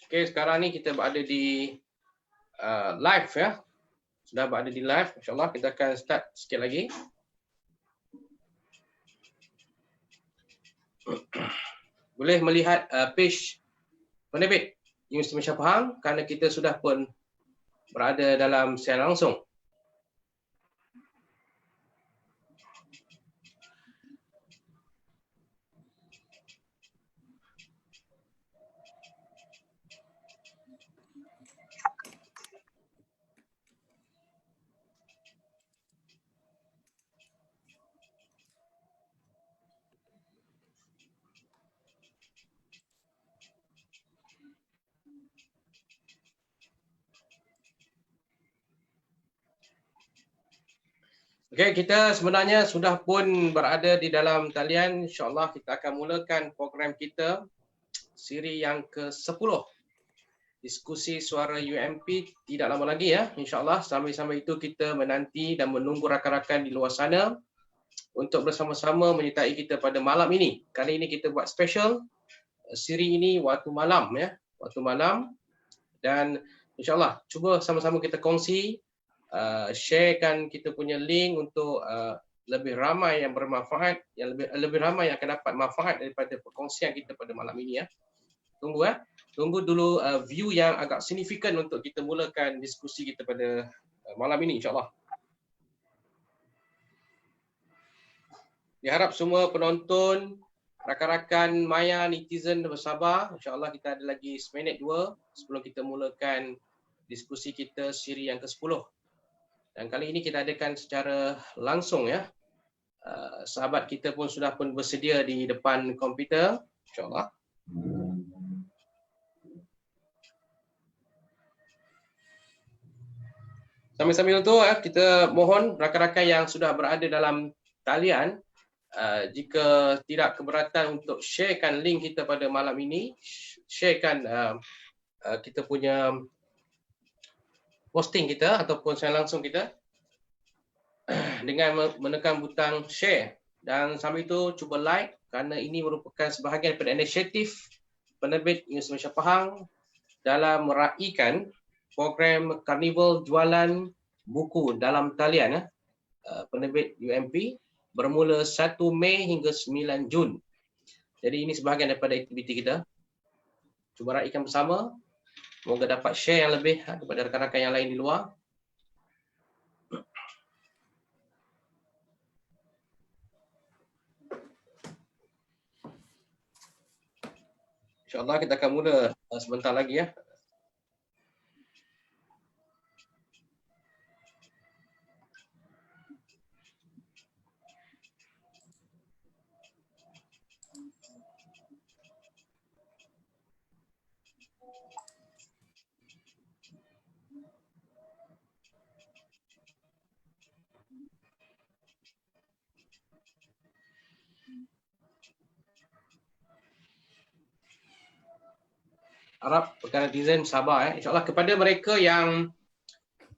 Okey, sekarang ni kita berada di live ya. Sudah berada di live. InsyaAllah kita akan start sikit lagi. Boleh melihat page penerbit Universiti Malaysia Pahang kerana kita sudah pun berada dalam siaran langsung. Okey, kita sebenarnya sudah pun berada di dalam talian. InsyaAllah kita akan mulakan program kita siri yang ke-10. Diskusi suara UMP tidak lama lagi ya. InsyaAllah sambil-sambil itu kita menanti dan menunggu rakan-rakan di luar sana untuk bersama-sama menyertai kita pada malam ini. Kali ini kita buat special siri ini waktu malam ya. Waktu malam dan InsyaAllah cuba sama-sama kita kongsi, sharekan kita punya link untuk lebih ramai yang bermanfaat, yang lebih ramai yang akan dapat manfaat daripada perkongsian kita pada malam ini ya. Tunggu dulu view yang agak signifikan untuk kita mulakan diskusi kita pada malam ini insya-Allah. Diharap semua penonton, rakan-rakan maya, netizen bersabar. InsyaAllah kita ada lagi seminit dua sebelum kita mulakan diskusi kita siri yang ke-10. Dan kali ini kita adakan secara langsung ya. Sahabat kita pun sudah pun bersedia di depan komputer, insyaAllah. Sambil-sambil itu kita mohon rakan-rakan yang sudah berada dalam talian, jika tidak keberatan untuk sharekan link kita pada malam ini, sharekan kita punya posting kita ataupun siaran langsung kita dengan menekan butang share, dan sambil itu cuba like kerana ini merupakan sebahagian daripada inisiatif penerbit Universiti Malaysia Pahang dalam meraihkan program karnival jualan buku dalam talian penerbit UMP bermula 1 Mei hingga 9 Jun. Jadi ini sebahagian daripada aktiviti kita. Cuba raikan bersama. Semoga dapat share yang lebih kepada rakan-rakan yang lain di luar. InsyaAllah kita akan mula sebentar lagi ya. Harap rekan netizen sabar ya. InsyaAllah kepada mereka yang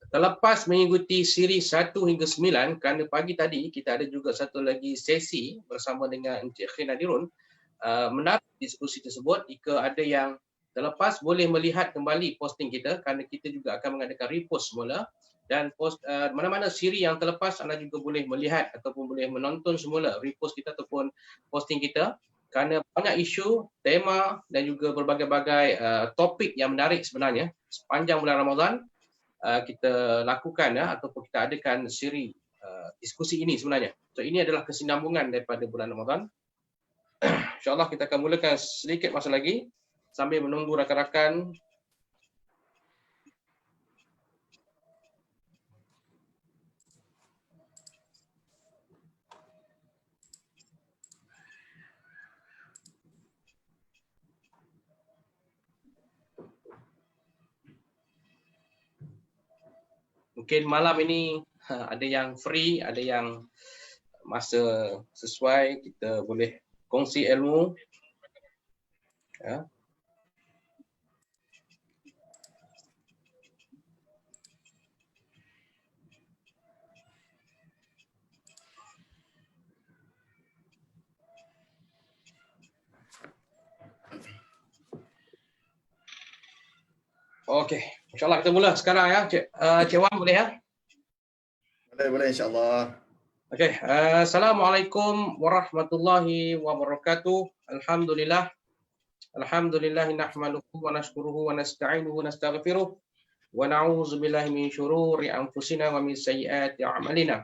terlepas mengikuti siri 1 hingga 9, kerana pagi tadi kita ada juga satu lagi sesi bersama dengan Encik Khair Nadirun menarik diskusi tersebut. Jika ada yang terlepas boleh melihat kembali posting kita kerana kita juga akan mengadakan repost semula, dan mana-mana siri yang terlepas anda juga boleh melihat ataupun boleh menonton semula repost kita ataupun posting kita. Kerana banyak isu, tema dan juga berbagai-bagai topik yang menarik sebenarnya sepanjang bulan Ramadan kita lakukan ataupun kita adakan siri diskusi ini sebenarnya. So ini adalah kesinambungan daripada bulan Ramadan. InsyaAllah kita akan mulakan sedikit masa lagi sambil menunggu rakan-rakan. Mungkin malam ini ada yang free, ada yang masa sesuai, kita boleh kongsi ilmu. Ya. Okey, insya-Allah kita mula sekarang ya. Cik Wan boleh ya? Boleh insya-Allah. Okey, Assalamualaikum warahmatullahi wabarakatuh. Alhamdulillah. Alhamdulillah nahmaduhu wa nashkuruhu wa nasta'inuhu wa nastaghfiruh wa na'udzu billahi min syururi anfusina wa min sayyiati a'malina.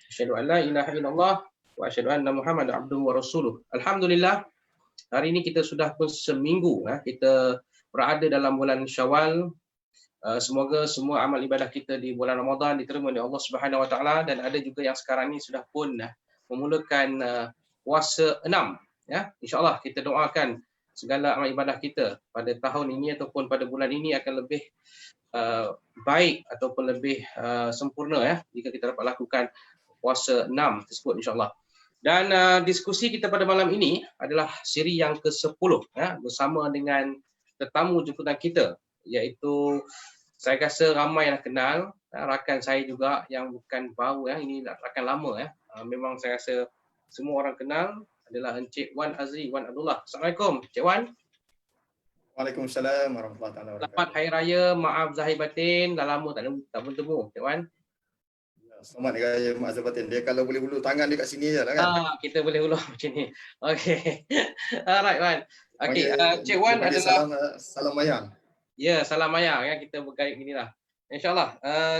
Asyhadu an la ilaha illallah wa asyhadu anna Muhammadan abduhu wa rasuluh. Alhamdulillah, hari ini kita sudah pun seminggu kita berada dalam bulan Syawal. Semoga semua amal ibadah kita di bulan Ramadan diterima oleh Allah Subhanahu Wa Taala, dan ada juga yang sekarang ni sudah pun memulakan puasa 6 ya. Insya-Allah kita doakan segala amal ibadah kita pada tahun ini ataupun pada bulan ini akan lebih baik ataupun lebih sempurna ya jika kita dapat lakukan puasa 6 tersebut insya-Allah. Dan diskusi kita pada malam ini adalah siri yang ke-10 ya, bersama dengan tetamu jemputan kita, iaitu saya rasa ramai yang kenal, rakan saya juga yang bukan baru ya, ini rakan lama ya. Memang saya rasa semua orang kenal, adalah Encik Wan Azli Wan Abdullah. Assalamualaikum Encik Wan. Waalaikumsalam warahmatullahi wabarakatuh. Selamat Hari Raya, maaf zahir batin, dah lama tak bertemu Encik Wan. Selamat Hari Raya, maaf zahir batin. Dia kalau boleh ulu tangan dia kat sini je lah kan. Kita boleh ulu macam ni. Okey. Alright Wan. Okey, Encik Wan adalah salam mayang. Ya, salam maya ya, kita berkait ginilah. InsyaAllah.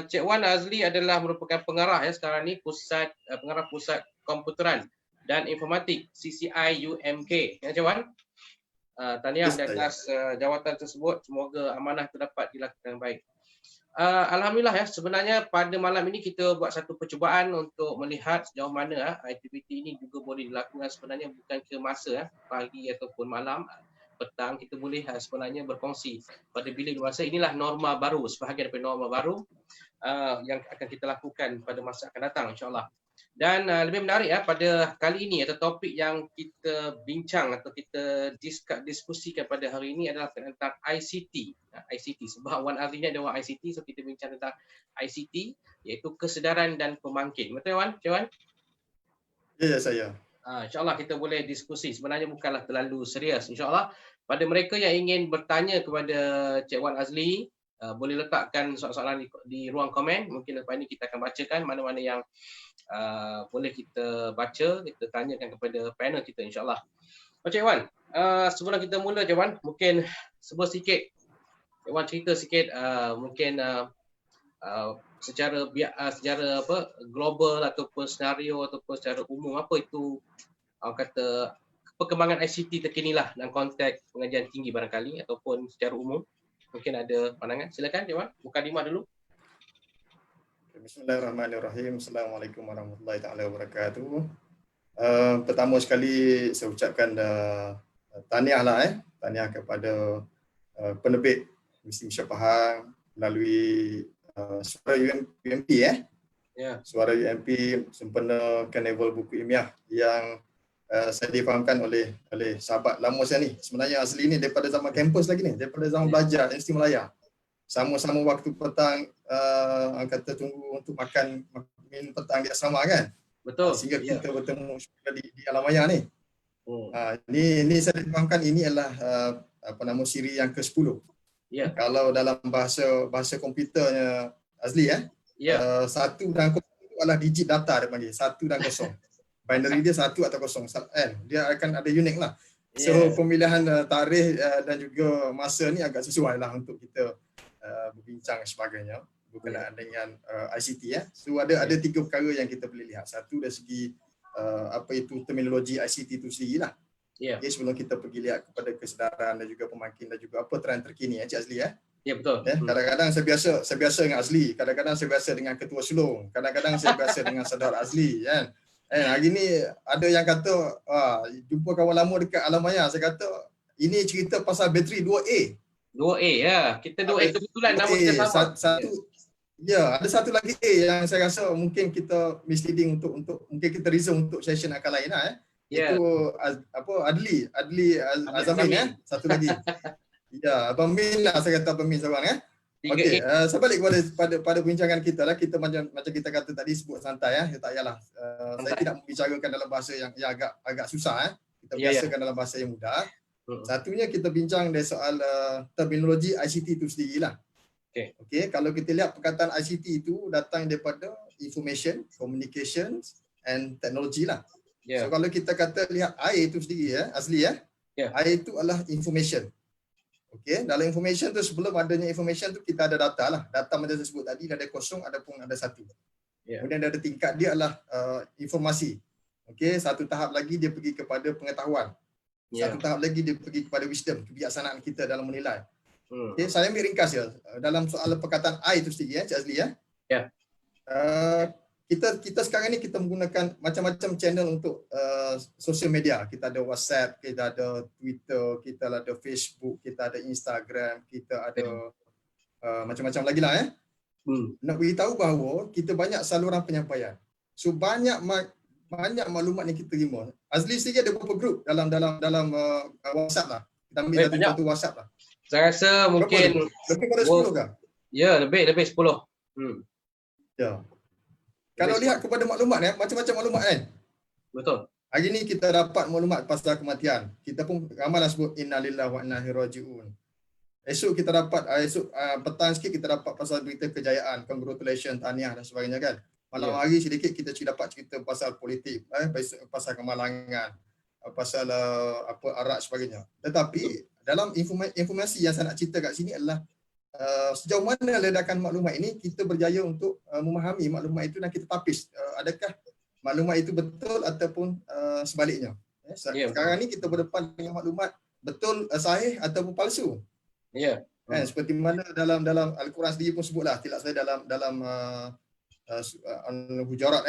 Cik Wan Azli adalah merupakan pengarah ya sekarang ni, pengarah Pusat Komputeran dan Informatik CCI UMK. Ya Cik Wan. Tahniah di atas jawatan tersebut. Semoga amanah itu dapat dilakukan baik. Alhamdulillah ya, sebenarnya pada malam ini kita buat satu percubaan untuk melihat sejauh mana aktiviti ini juga boleh dilakukan sebenarnya bukan ke masa pagi ataupun malam. Petang kita boleh sebenarnya berkongsi pada bila masa inilah norma baru, sebahagian daripada norma baru yang akan kita lakukan pada masa akan datang insya-Allah. Dan lebih menarik pada kali ini atau topik yang kita bincang atau kita diskusikan pada hari ini adalah tentang ICT. ICT sebab Wan Azli ni ada orang ICT, so kita bincang tentang ICT, iaitu kesedaran dan pembangkit. Betul Wan? Cik Wan? Ya, saya. InsyaAllah kita boleh diskusi. Sebenarnya bukanlah terlalu serius. InsyaAllah pada mereka yang ingin bertanya kepada Cik Wan Azli, boleh letakkan soalan-soalan di ruang komen. Mungkin lepas ini kita akan bacakan mana-mana yang boleh kita baca, kita tanyakan kepada panel kita insyaAllah. Cik Wan, sebelum kita mula Cik Wan, mungkin sikit Cik Wan cerita sikit mungkin secara global ataupun senario ataupun secara umum, apa itu kata perkembangan ICT terkini lah dalam konteks pengajian tinggi barangkali ataupun secara umum. Mungkin ada pandangan. Silakan Cik Wan, mukadimah dulu. Bismillahirrahmanirrahim. Assalamualaikum warahmatullahi taala wabarakatuh. Pertama sekali saya ucapkan tahniah lah tahniah kepada penerbit Misi Malaysia Pahang melalui Suara UMP Suara UMP sempena Karnival Buku Ilmiah yang saya difahamkan oleh sahabat lama saya ni. Sebenarnya asli ni daripada zaman kampus lagi ni, daripada zaman belajar Universiti Malaya. Sama-sama waktu petang kata tunggu untuk makan minum petang di asrama kan. Betul. Sehingga kita bertemu di Alam Maya ni. Ini saya difahamkan ini adalah siri yang ke-10. Kalau dalam bahasa komputernya Azli satu dan kosong itu adalah digit data dia panggil, satu dan kosong. Binary dia satu atau kosong dia akan ada unik lah. So pemilihan tarikh dan juga masa ni agak sesuai lah untuk kita berbincang sebagainya berkenaan dengan ICT So ada 3 perkara yang kita boleh lihat. Satu dari segi apa itu terminologi ICT itu sendiri lah. Sebelum kita pergi lihat kepada kesedaran dan juga pembangkit dan juga apa trend terkini Cik Azli Ya betul. Kadang-kadang saya biasa dengan Azli, kadang-kadang saya biasa dengan Ketua Sulung, kadang-kadang saya biasa dengan Saudara Azli kan. Hari ni ada yang kata jumpa kawan lama dekat Alam Maya, saya kata ini cerita pasal bateri 2A. 2A kita 2A kebetulan nama kita sama. Ada satu lagi A yang saya rasa mungkin kita misleading untuk mungkin kita reserve untuk session akan lain Itu Adli Azamin satu lagi. Abang Min lah, saya kata Abang Min seorang Okey, saya balik pada perbincangan kita lah. Kita macam kita kata tadi sebut santai tak payahlah. Saya tidak membicarakan dalam bahasa yang agak susah Kita biasakan dalam bahasa yang mudah. Satunya kita bincang dari soal terminologi ICT itu sendirilah. Okey, kalau kita lihat perkataan ICT itu datang daripada information, communications and technology lah. So kalau kita kata lihat I itu sendiri Azli I itu adalah information. Okey, dalam information tu sebelum adanya information tu kita ada data lah. Data macam saya sebut tadi ada kosong ataupun ada satu. Kemudian ada tingkat dia adalah informasi. Okey, satu tahap lagi dia pergi kepada pengetahuan. Satu tahap lagi dia pergi kepada wisdom, kebijaksanaan kita dalam menilai. Okay, saya ambil ringkas dalam soal perkataan I itu sendiri Cik Azli kita sekarang ni kita menggunakan macam-macam channel untuk social media. Kita ada WhatsApp, kita ada Twitter, kita ada Facebook, kita ada Instagram, kita ada macam-macam lagi lah Nak beritahu bahawa kita banyak saluran penyampaian. So banyak maklumat yang kita terima. Azli sendiri ada berapa grup dalam WhatsApp lah. Kita ambil satu contoh WhatsApp lah. Saya rasa mungkin lebih pada 10 ke? Ya, lebih 10. Ya. Kalau lihat kepada maklumat macam-macam maklumat kan? Betul. Hari ni kita dapat maklumat pasal kematian. Kita pun ramailah sebut innalillahi wa inna ilaihi rajiun. Esok kita dapat petang sikit kita dapat pasal berita kejayaan, congratulations, tahniah dan sebagainya kan. Malam hari sedikit kita dapat cerita pasal politik, pasal kemalangan, pasal arak sebagainya. Tetapi dalam informasi yang saya nak cerita kat sini adalah sejauh mana ledakan maklumat ini kita berjaya untuk memahami maklumat itu dan kita tapis adakah maklumat itu betul ataupun sebaliknya. Sekarang ni kita berdepan dengan maklumat betul sahih ataupun palsu. Seperti mana dalam Al-Quran sendiri pun sebutlah, tidak saya dalam Al-Hujurat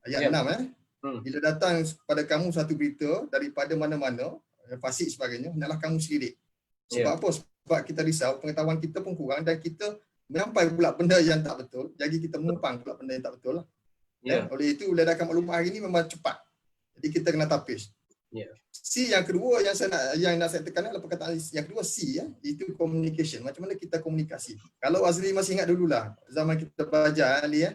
ayat 6 bila datang pada kamu satu berita daripada mana-mana fasik sebagainya, hendaklah kamu selidik. Sebab apa? Sebab kita risau pengetahuan kita pun kurang dan kita menyampai pula benda yang tak betul, jadi kita mengupang pula benda yang tak betul lah. Oleh itu ledakan maklumat hari ini memang cepat. Jadi kita kena tapis. C yang kedua yang nak saya tekan adalah perkataan yang kedua C itu communication. Macam mana kita komunikasi. Kalau Azli masih ingat dululah zaman kita belajar Ali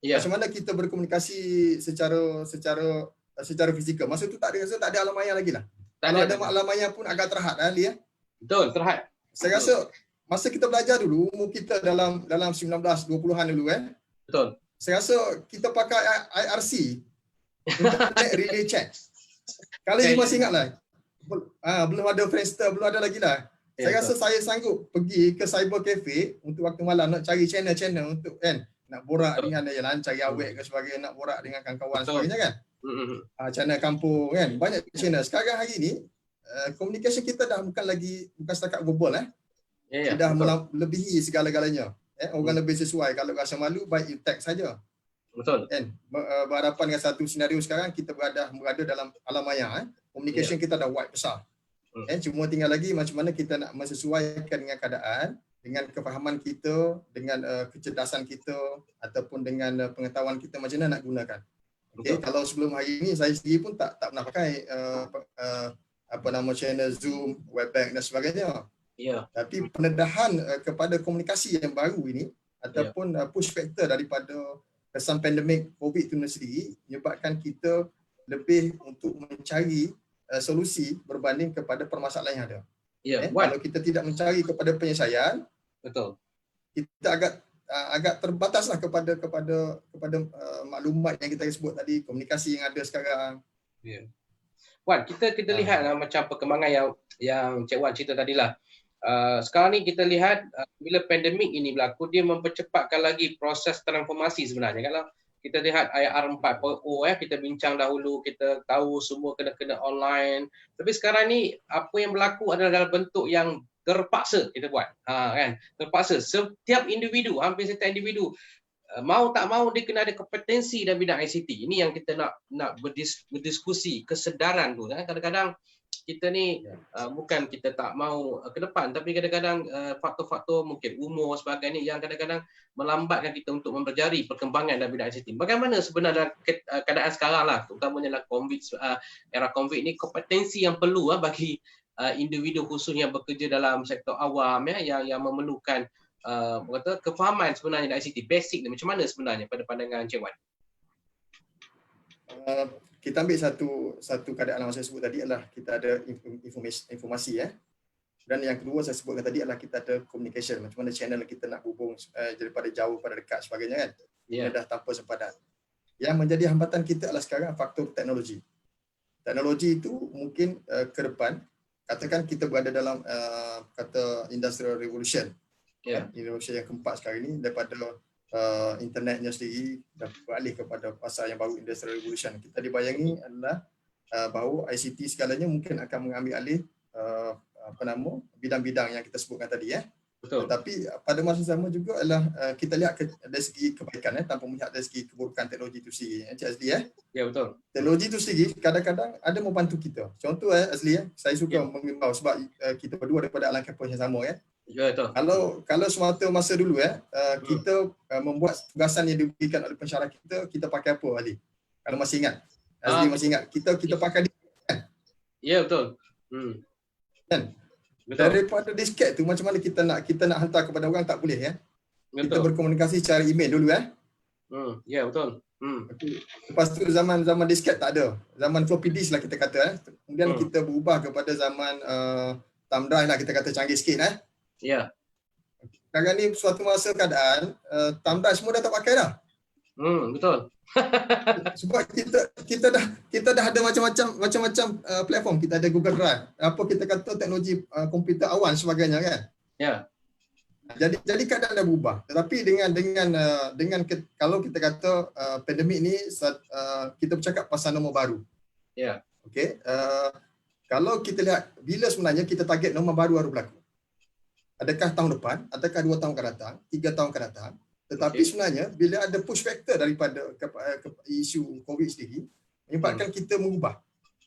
macam mana kita berkomunikasi secara fizikal. Masa tu tak ada alam maya lagi lah. Kalau ada alam maya pun agak terhad Ali Betul, terhad. Saya rasa masa kita belajar dulu, umur kita dalam 1920-an dulu Betul. Saya rasa kita pakai IRC, Internet Relay Chat. Kalau you masih ingat lah, belum ada Friendster, belum ada lagi lah. Saya rasa saya sanggup pergi ke cyber cafe untuk waktu malam nak cari channel-channel untuk nak borak dengan cari awet ke sebagainya, nak borak dengan kawan-kawan sebagainya kan. Channel kampung kan, banyak channel. Sekarang hari ni communication kita dah bukan setakat verbal dah melebihi segala-galanya. Orang lebih sesuai kalau rasa malu baik text saja. Betul. Berhadapan dengan satu senario sekarang kita berada dalam alam maya communication kita dah wide besar. Cuma tinggal lagi macam mana kita nak menyesuaikan dengan keadaan, dengan kefahaman kita, dengan kecerdasan kita ataupun dengan pengetahuan kita macam mana nak gunakan. Kalau sebelum hari ini saya sendiri pun tak pernah pakai channel Zoom, Webex dan sebagainya. Tapi pendedahan kepada komunikasi yang baru ini ataupun push factor daripada kesan pandemik COVID itu sendiri menyebabkan kita lebih untuk mencari solusi berbanding kepada permasalahan yang ada. Kalau kita tidak mencari kepada penyelesaian, betul. Kita agak terbataslah kepada maklumat yang kita sebut tadi, komunikasi yang ada sekarang. Wan, kita lihat macam perkembangan yang Cik Wan cerita tadilah. Sekarang ni kita lihat bila pandemik ini berlaku, dia mempercepatkan lagi proses transformasi sebenarnya. Kalau kita lihat IR 4.0 kita bincang dahulu, kita tahu semua kena online. Tapi sekarang ni apa yang berlaku adalah dalam bentuk yang terpaksa kita buat. Kan? Terpaksa. Setiap individu, hampir setiap individu mau tak mau dia kena ada kompetensi dalam bidang ICT. Ini yang kita nak berdiskusi, kesedaran tu. Kadang-kadang kita ni bukan kita tak mau ke depan, tapi kadang-kadang faktor-faktor mungkin umur sebagainya yang kadang-kadang melambatkan kita untuk mempelajari perkembangan dalam bidang ICT. Bagaimana sebenarnya keadaan sekarang lah, terutamanya era COVID ni, kompetensi yang perlu bagi individu khususnya bekerja dalam sektor awam yang memerlukan kefahaman sebenarnya dalam ICT basic ni, macam mana sebenarnya pada pandangan Cik Wan? Kita ambil satu keadaan yang saya sebut tadi adalah kita ada informasi Dan yang kedua saya sebutkan tadi adalah kita ada communication, macam mana channel kita nak hubung daripada jauh pada dekat sebagainya kan. Ini dah tanpa sempadan. Yang menjadi hambatan kita adalah sekarang faktor teknologi. Teknologi itu mungkin ke depan, katakan kita berada dalam kata industrial revolution. Revolution yang keempat sekarang ini, daripada internetnya sendiri dah beralih kepada fasa yang baru, industrial revolution. Kita dibayangi adalah bahawa ICT segalanya mungkin akan mengambil alih bidang-bidang yang kita sebutkan tadi Betul. Tetapi pada masa sama juga adalah kita lihat dari segi kebaikan tanpa melihat dari segi keburukan teknologi itu sendiri. Encik Azli Ya, betul. Teknologi itu sendiri kadang-kadang ada membantu kita. Contoh Azli saya suka mengimbau sebab kita berdua daripada alam kampus yang sama Ya, betul. Kalau semasa masa dulu kita membuat tugasan yang diberikan oleh pensyarah kita pakai apa Azli? Kalau masih ingat. Azli masih ingat kita pakai kan? Ya, betul. Kan? Daripada disket tu macam mana kita nak hantar kepada orang tak boleh Kita berkomunikasi secara email dulu Ya, betul. Okay. Lepas tu zaman disket tak ada. Zaman floppy disk lah kita kata Kemudian kita berubah kepada zaman thumb drive lah kita kata, canggih sikit Ya. Sekarang ni suatu masa keadaan thumb drive semua dah tak pakai dah. Betul. Sebab kita dah ada macam-macam platform. Kita ada Google Drive. Apa kita kata teknologi komputer awan sebagainya kan. Ya. Jadi keadaan dah berubah. Tetapi dengan kalau kita kata pandemik ni kita bercakap pasal nombor baru. Ya. Okey. Kalau kita lihat bila sebenarnya kita target nombor baru berlaku. Adakah tahun depan, adakah 2 tahun akan datang, 3 tahun akan datang. Tetapi sebenarnya bila ada push factor daripada isu COVID sendiri menyebabkan kita mengubah.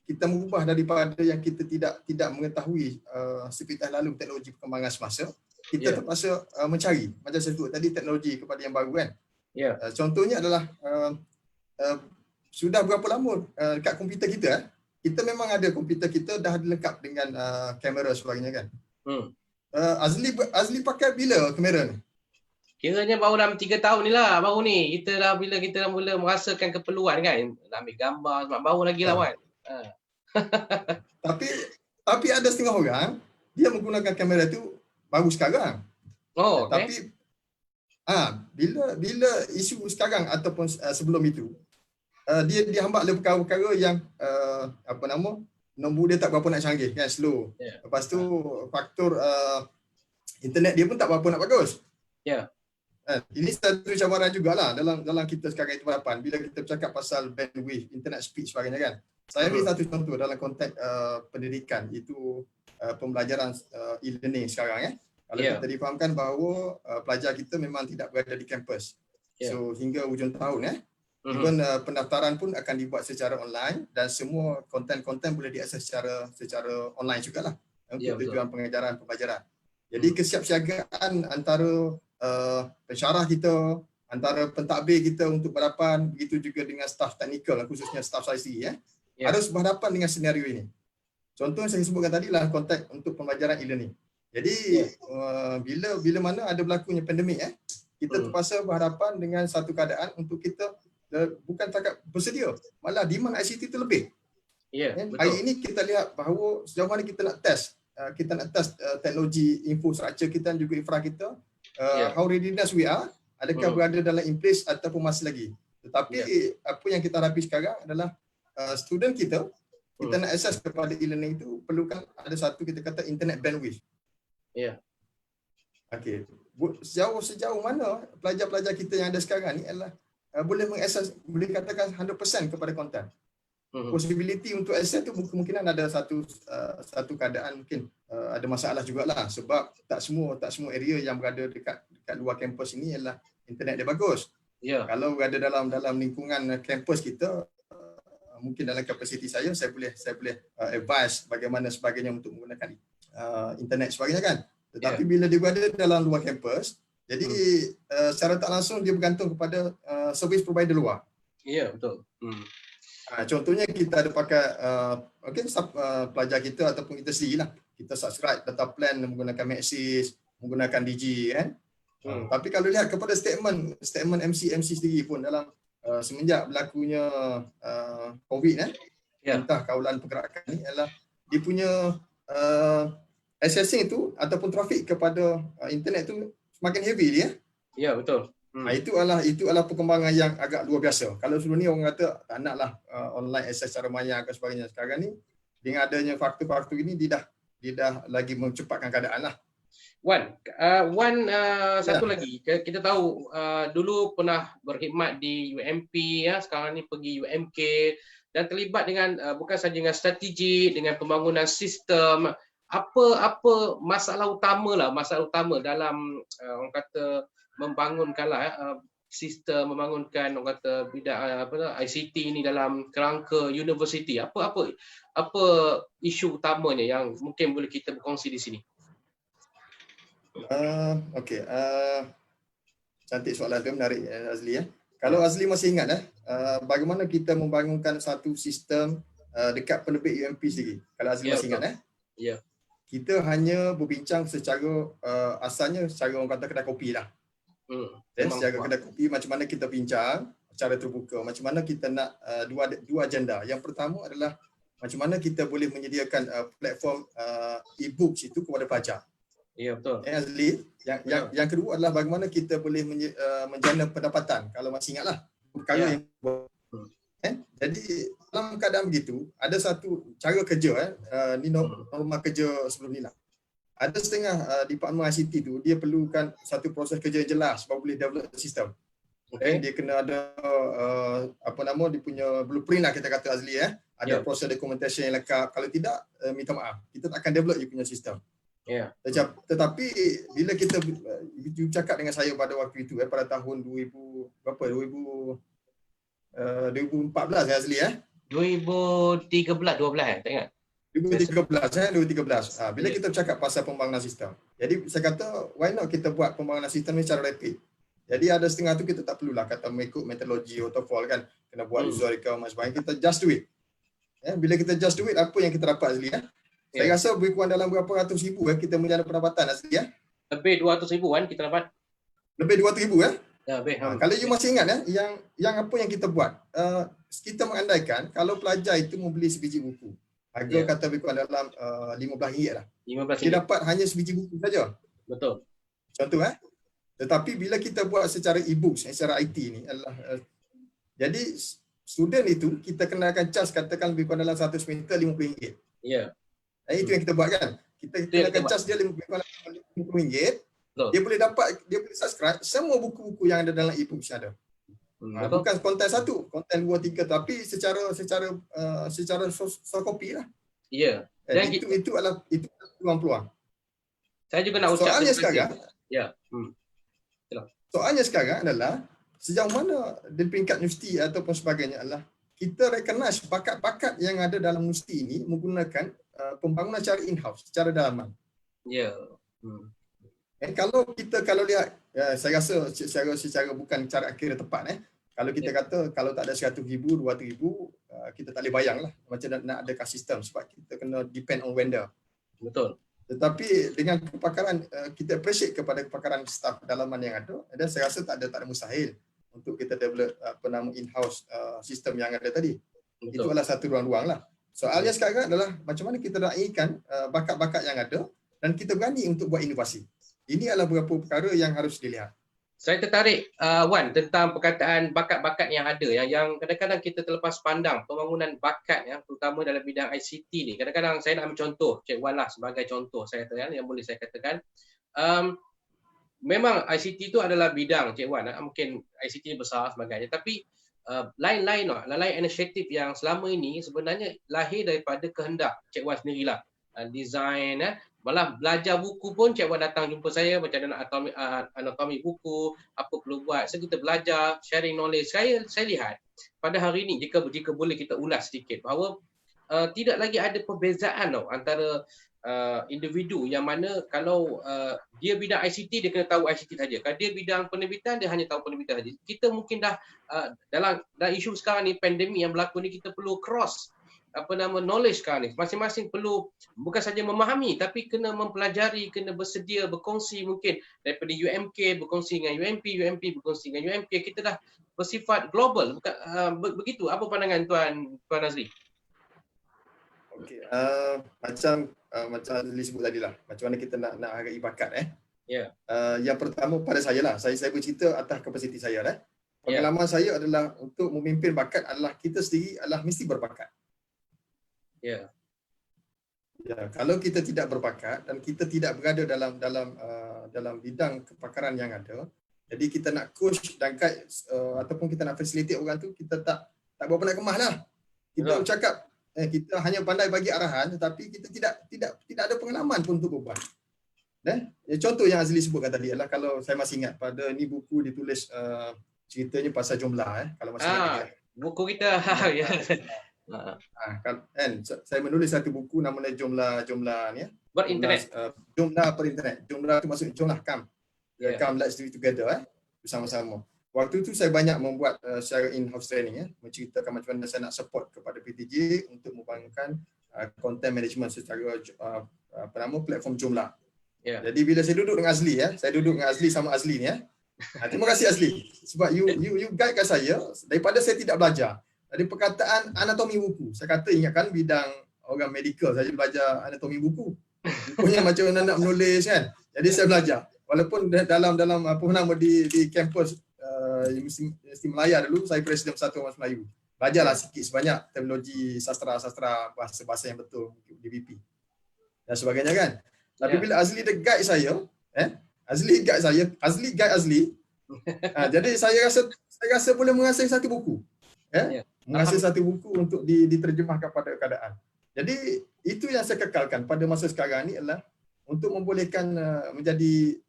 Kita mengubah daripada yang kita tidak mengetahui sepintas lalu teknologi perkembangan semasa, kita terpaksa mencari macam saya sebut tadi teknologi kepada yang baru kan. Contohnya adalah sudah berapa lama dekat komputer kita kita memang ada komputer kita dah lengkap dengan kamera sebagainya kan. Azli pakai bila kamera ni? Kiranya baru dalam 3 tahun ni lah, baru ni. Bila kita dah mula merasakan keperluan kan, nak ambil gambar, sebab baru lagi lawan. Tapi ada setengah orang, dia menggunakan kamera tu baru sekarang. Tapi bila isu sekarang ataupun sebelum itu, dia dihambat oleh perkara-perkara yang nombor dia tak berapa nak canggih kan, slow. Lepas tu faktor internet dia pun tak berapa nak bagus. Ini satu cabaran jugalah dalam kita sekarang itu harapan bila kita bercakap pasal bandwidth, internet speed sebagainya kan. Saya ambil satu contoh dalam konteks pendidikan, itu pembelajaran e-learning sekarang Kalau kita difahamkan bahawa pelajar kita memang tidak berada di kampus. So hingga hujung tahun even pendaftaran pun akan dibuat secara online dan semua konten-konten boleh diakses secara online jugalah untuk tujuan pengajaran pembelajaran. Jadi kesiapsiagaan antara pensyarah kita, antara pentadbir kita untuk berhadapan, begitu juga dengan staf teknikal khususnya staf saya harus berhadapan dengan senario ini. Contoh yang saya sebutkan tadi lah konteks untuk pembelajaran e-learning. Jadi bila mana ada berlakunya pandemik kita terpaksa berhadapan dengan satu keadaan untuk kita bukan takat bersedia, malah demand ICT itu lebih. Hari ini kita lihat bahawa sejauh mana kita nak test teknologi infrastruktur kita dan juga infra kita, how readiness we are, adakah berada dalam in place ataupun masih lagi. Tetapi apa yang kita hadapi sekarang adalah student kita nak akses kepada e-learning itu perlukan ada satu kita kata internet bandwidth. Okey. Sejauh mana pelajar-pelajar kita yang ada sekarang ni adalah boleh mengakses, boleh katakan 100% kepada konten. Possibility untuk akses tu kemungkinan ada satu keadaan mungkin ada masalah jugalah sebab tak semua area yang berada dekat luar kampus ini adalah internet dia bagus. Kalau berada dalam lingkungan kampus kita, mungkin dalam kapasiti saya boleh advise bagaimana sebagainya untuk menggunakan internet sebagainya kan. Tetapi bila dia berada dalam luar kampus, jadi secara tak langsung dia bergantung kepada service provider luar. Betul. Contohnya kita ada pakai pelajar kita ataupun kita sendirilah, kita subscribe data plan menggunakan Maxis, menggunakan Digi kan. Tapi kalau lihat kepada statement MC sendiri pun dalam semenjak berlakunya COVID entah kawalan pergerakan ni adalah dia punya accessing itu ataupun trafik kepada internet itu semakin heavy dia. Ya, betul. Itu adalah perkembangan yang agak luar biasa. Kalau sebelum ni orang kata tak naklah online access secara maya dan sebagainya. Sekarang ni dengan adanya faktor-faktor ini dia dah lagi mencepatkan keadaan lah. Satu lagi, kita tahu dulu pernah berkhidmat di UMP, ya, sekarang ni pergi UMK dan terlibat dengan bukan sahaja dengan strategi, dengan pembangunan sistem. Apa masalah utama dalam orang kata membangunkanlah sistem, membangunkan orang kata bidang ICT ini dalam kerangka universiti. Apa isu utamanya yang mungkin boleh kita berkongsi di sini? Okey, cantik soalan tu, menarik Azli ya. Kalau Azli masih ingat bagaimana kita membangunkan satu sistem dekat penerbit UMP sendiri. Kalau Azli masih ingat Ya. Kita hanya berbincang secara asalnya secara orang kata kedai kopi lah. Secara kedai kopi macam mana kita bincang secara terbuka, macam mana kita nak dua agenda. Yang pertama adalah macam mana kita boleh menyediakan platform e-books itu kepada pelajar. Ya, betul. Azli, yang kedua adalah bagaimana kita boleh menjana pendapatan. Kalau masih ingatlah perkara yang jadi dalam keadaan begitu, ada satu cara kerja ni norma kerja sebelum ni lah. Ada setengah department ICT tu dia perlukan satu proses kerja yang jelas baru boleh develop sistem. Dia kena ada dia punya blueprint lah kita kata Azli ada proses documentation yang lengkap. Kalau tidak minta maaf, kita tak akan develop dia punya sistem. Tetapi bila kita cakap dengan saya pada waktu itu pada tahun 2014 Azli 2013-12 tak ingat. 2013. Bila kita bercakap pasal pembangunan sistem. Jadi saya kata why not kita buat pembangunan sistem ni secara rapid. Jadi ada setengah tu kita tak perlulah kata mengikut metodologi waterfall kan, kena buat user requirement sebagainya, kita just do it. Bila kita just do it, apa yang kita dapat Azli Saya rasa lebih kurang dalam berapa ratus ribu kita menjana pendapatan Azli Lebih 200,000 kan kita dapat. Lebih 200,000 Lebih. Kalau you masih ingat yang apa yang kita buat, kita mengandaikan kalau pelajar itu membeli sebiji buku, harga kata lebih kurang dalam RM15 lah. Dia dapat hanya sebiji buku saja. Betul. Contoh Tetapi bila kita buat secara e-book, secara IT ni adalah jadi student itu kita kenakan charge katakan lebih kurang dalam 100 meter RM50. Ya. Itu yang kita buat kan. Kita kenakan charge dia RM50. Dia boleh subscribe semua buku-buku yang ada dalam e-book ada. Bukan konten satu, konten 2 3 tapi secara soft copy lah. Ya. Dan itu adalah peluang-peluang. Saya juga nak ucap soalnya sekarang. Soalnya sekarang adalah sejauh mana di peringkat universiti ataupun sebagainya adalah kita recognize bakat-bakat yang ada dalam universiti ini menggunakan pembangunan secara in-house, secara dalaman. Ya. Kalau lihat, saya rasa secara bukan cara akhir tepat kalau kita kata kalau tak ada 100,000, 200,000, kita tak boleh bayang lah macam nak adakan sistem sebab kita kena depend on vendor. Betul. Tetapi dengan kepakaran, kita appreciate kepada kepakaran staf dalaman yang ada, dan saya rasa tak ada mustahil untuk kita develop in-house sistem yang ada tadi. Betul. Itu adalah satu ruang-ruang lah. Soalnya sekarang adalah macam mana kita raikan bakat-bakat yang ada dan kita berani untuk buat inovasi. Ini adalah beberapa perkara yang harus dilihat. Saya tertarik Wan tentang perkataan bakat-bakat yang ada yang kadang-kadang kita terlepas pandang pembangunan bakat terutama dalam bidang ICT ni. Kadang-kadang saya nak ambil contoh Cik Wan lah sebagai contoh saya katakan yang boleh saya katakan. Memang ICT itu adalah bidang Cik Wan, mungkin ICT ni besar sebagainya, tapi lain-lain inisiatif yang selama ini sebenarnya lahir daripada kehendak Cik Wan sendirilah. Design malah belajar buku pun Cik Wan datang jumpa saya macam mana anatomi buku, apa perlu buat. So kita belajar, sharing knowledge. Saya lihat pada hari ini jika boleh kita ulas sedikit bahawa tidak lagi ada perbezaan antara individu yang mana kalau dia bidang ICT dia kena tahu ICT saja. Kalau dia bidang penerbitan dia hanya tahu penerbitan saja. Kita mungkin dah dalam isu sekarang ni pandemik yang berlaku ni kita perlu cross knowledge sekarang ni. Masing-masing perlu bukan saja memahami tapi kena mempelajari, kena bersedia berkongsi mungkin daripada UMK berkongsi dengan UMP berkongsi dengan UMK. Kita dah bersifat global. Bukan begitu. Apa pandangan Tuan Azli? Okey, macam Azli sebut tadi lah, macam mana kita nak hargai bakat Ya. Yang pertama pada saya lah, saya bercerita atas kapasiti saya Pengalaman saya adalah untuk memimpin bakat adalah kita sendiri adalah mesti berbakat. Ya. Ya, kalau kita tidak berbakat dan kita tidak berada dalam bidang kepakaran yang ada, jadi kita nak coach dan guide ataupun kita nak facilitate orang tu, kita tak berapa nak kemas lah. Kita cakap kita hanya pandai bagi arahan tetapi kita tidak ada pengalaman pun untuk berbuat. Contoh yang Azli sebutkan tadi adalah, kalau saya masih ingat pada ni buku ditulis ceritanya pasal jumlah kalau masih ingat buku kita ya. Kan saya menulis satu buku namanya jumlah ni berinternet. Jumlah berinternet. Jumlah tu maksud jumlah come. Come let's do it together bersama-sama. Waktu tu saya banyak membuat secara in-house training menceritakan macam mana saya nak support kepada PTJ untuk membangunkan content management secara platform jumlah. Jadi bila saya duduk dengan Azli saya duduk dengan Azli sama Azli ni terima kasih Azli sebab you guide saya daripada saya tidak belajar dari perkataan anatomi buku. Saya kata ingatkan bidang orang medical, saya belajar anatomi buku. Bukunya macam mana nak menulis kan. Jadi saya belajar. Walaupun dalam apa nama di kampus Universiti Melaya dulu saya presiden Persatuan Mas Melayu. Belajarlah sikit sebanyak terminologi sastra bahasa yang betul di BP dan sebagainya kan. Tapi bila Azli dia guide saya, Azli guide Azli. Jadi saya rasa boleh mengasih satu buku. Mengasih satu buku untuk diterjemahkan pada keadaan. Jadi itu yang saya kekalkan pada masa sekarang ni adalah untuk membolehkan menjadi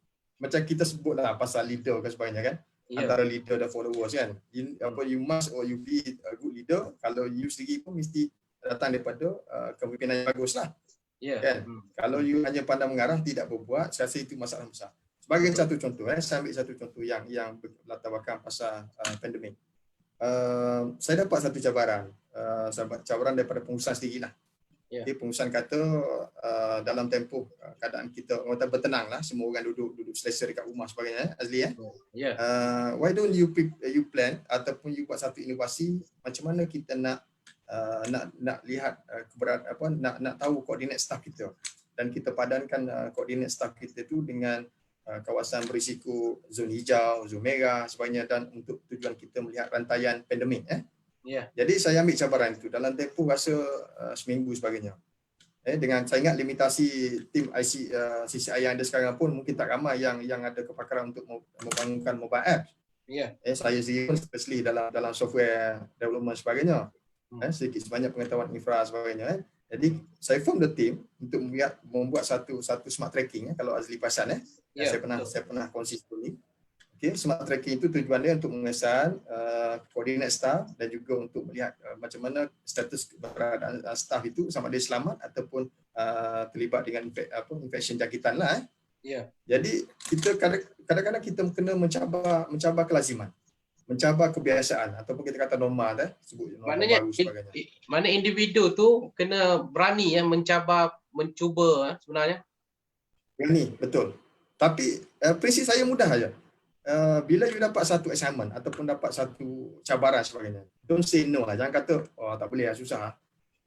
macam kita sebutlah pasal leader dan sebagainya kan. Antara leader dan followers kan. You must or you be a good leader. Kalau you sendiri pun mesti datang daripada kepimpinan yang bagus lah. Kan? Kalau you hanya pandang mengarah tidak berbuat, saya rasa itu masalah besar. Sebagai satu contoh, saya ambil satu contoh yang berlatar belakang pasal pandemik. Saya dapat satu cabaran daripada pengurusan sendirilah. Jadi pengurusan kata dalam tempoh keadaan kita orang bertenang lah, semua orang duduk selesa dekat rumah sebagainya, Azli why don't you plan ataupun you buat satu inovasi macam mana kita nak lihat nak tahu koordinat staff kita dan kita padankan koordinat staff kita tu dengan kawasan berisiko zon hijau, zon merah sebagainya dan untuk tujuan kita melihat rantaian pandemik Jadi saya ambil cabaran itu dalam tempoh rasa seminggu sebagainya. Dengan saya ingat limitasi tim CCI yang ada sekarang pun mungkin tak ramai yang ada kepakaran untuk membangunkan mobile app. Saya sendiri pun especially dalam software development sebagainya. Sedikit sebanyak pengetahuan infra sebagainya. Jadi saya form the team untuk membuat satu smart tracking kalau Azli perasan saya pernah konsisten ni. Smart tracking itu tujuannya untuk mengesan koordinat staff dan juga untuk melihat macam mana status keberadaan staff itu sama ada selamat ataupun terlibat dengan infection jangkitan lah. Jadi kita kadang-kadang kita kena mencabar kelaziman. Mencabar kebiasaan ataupun kita kata norma sebut norma baru sebagainya. Mana individu tu kena berani mencuba sebenarnya. Berani, betul. Tapi prinsip saya mudah saja. Bila you dapat satu assignment ataupun dapat satu cabaran sebagainya, don't say no lah. Jangan kata tak boleh lah, susah.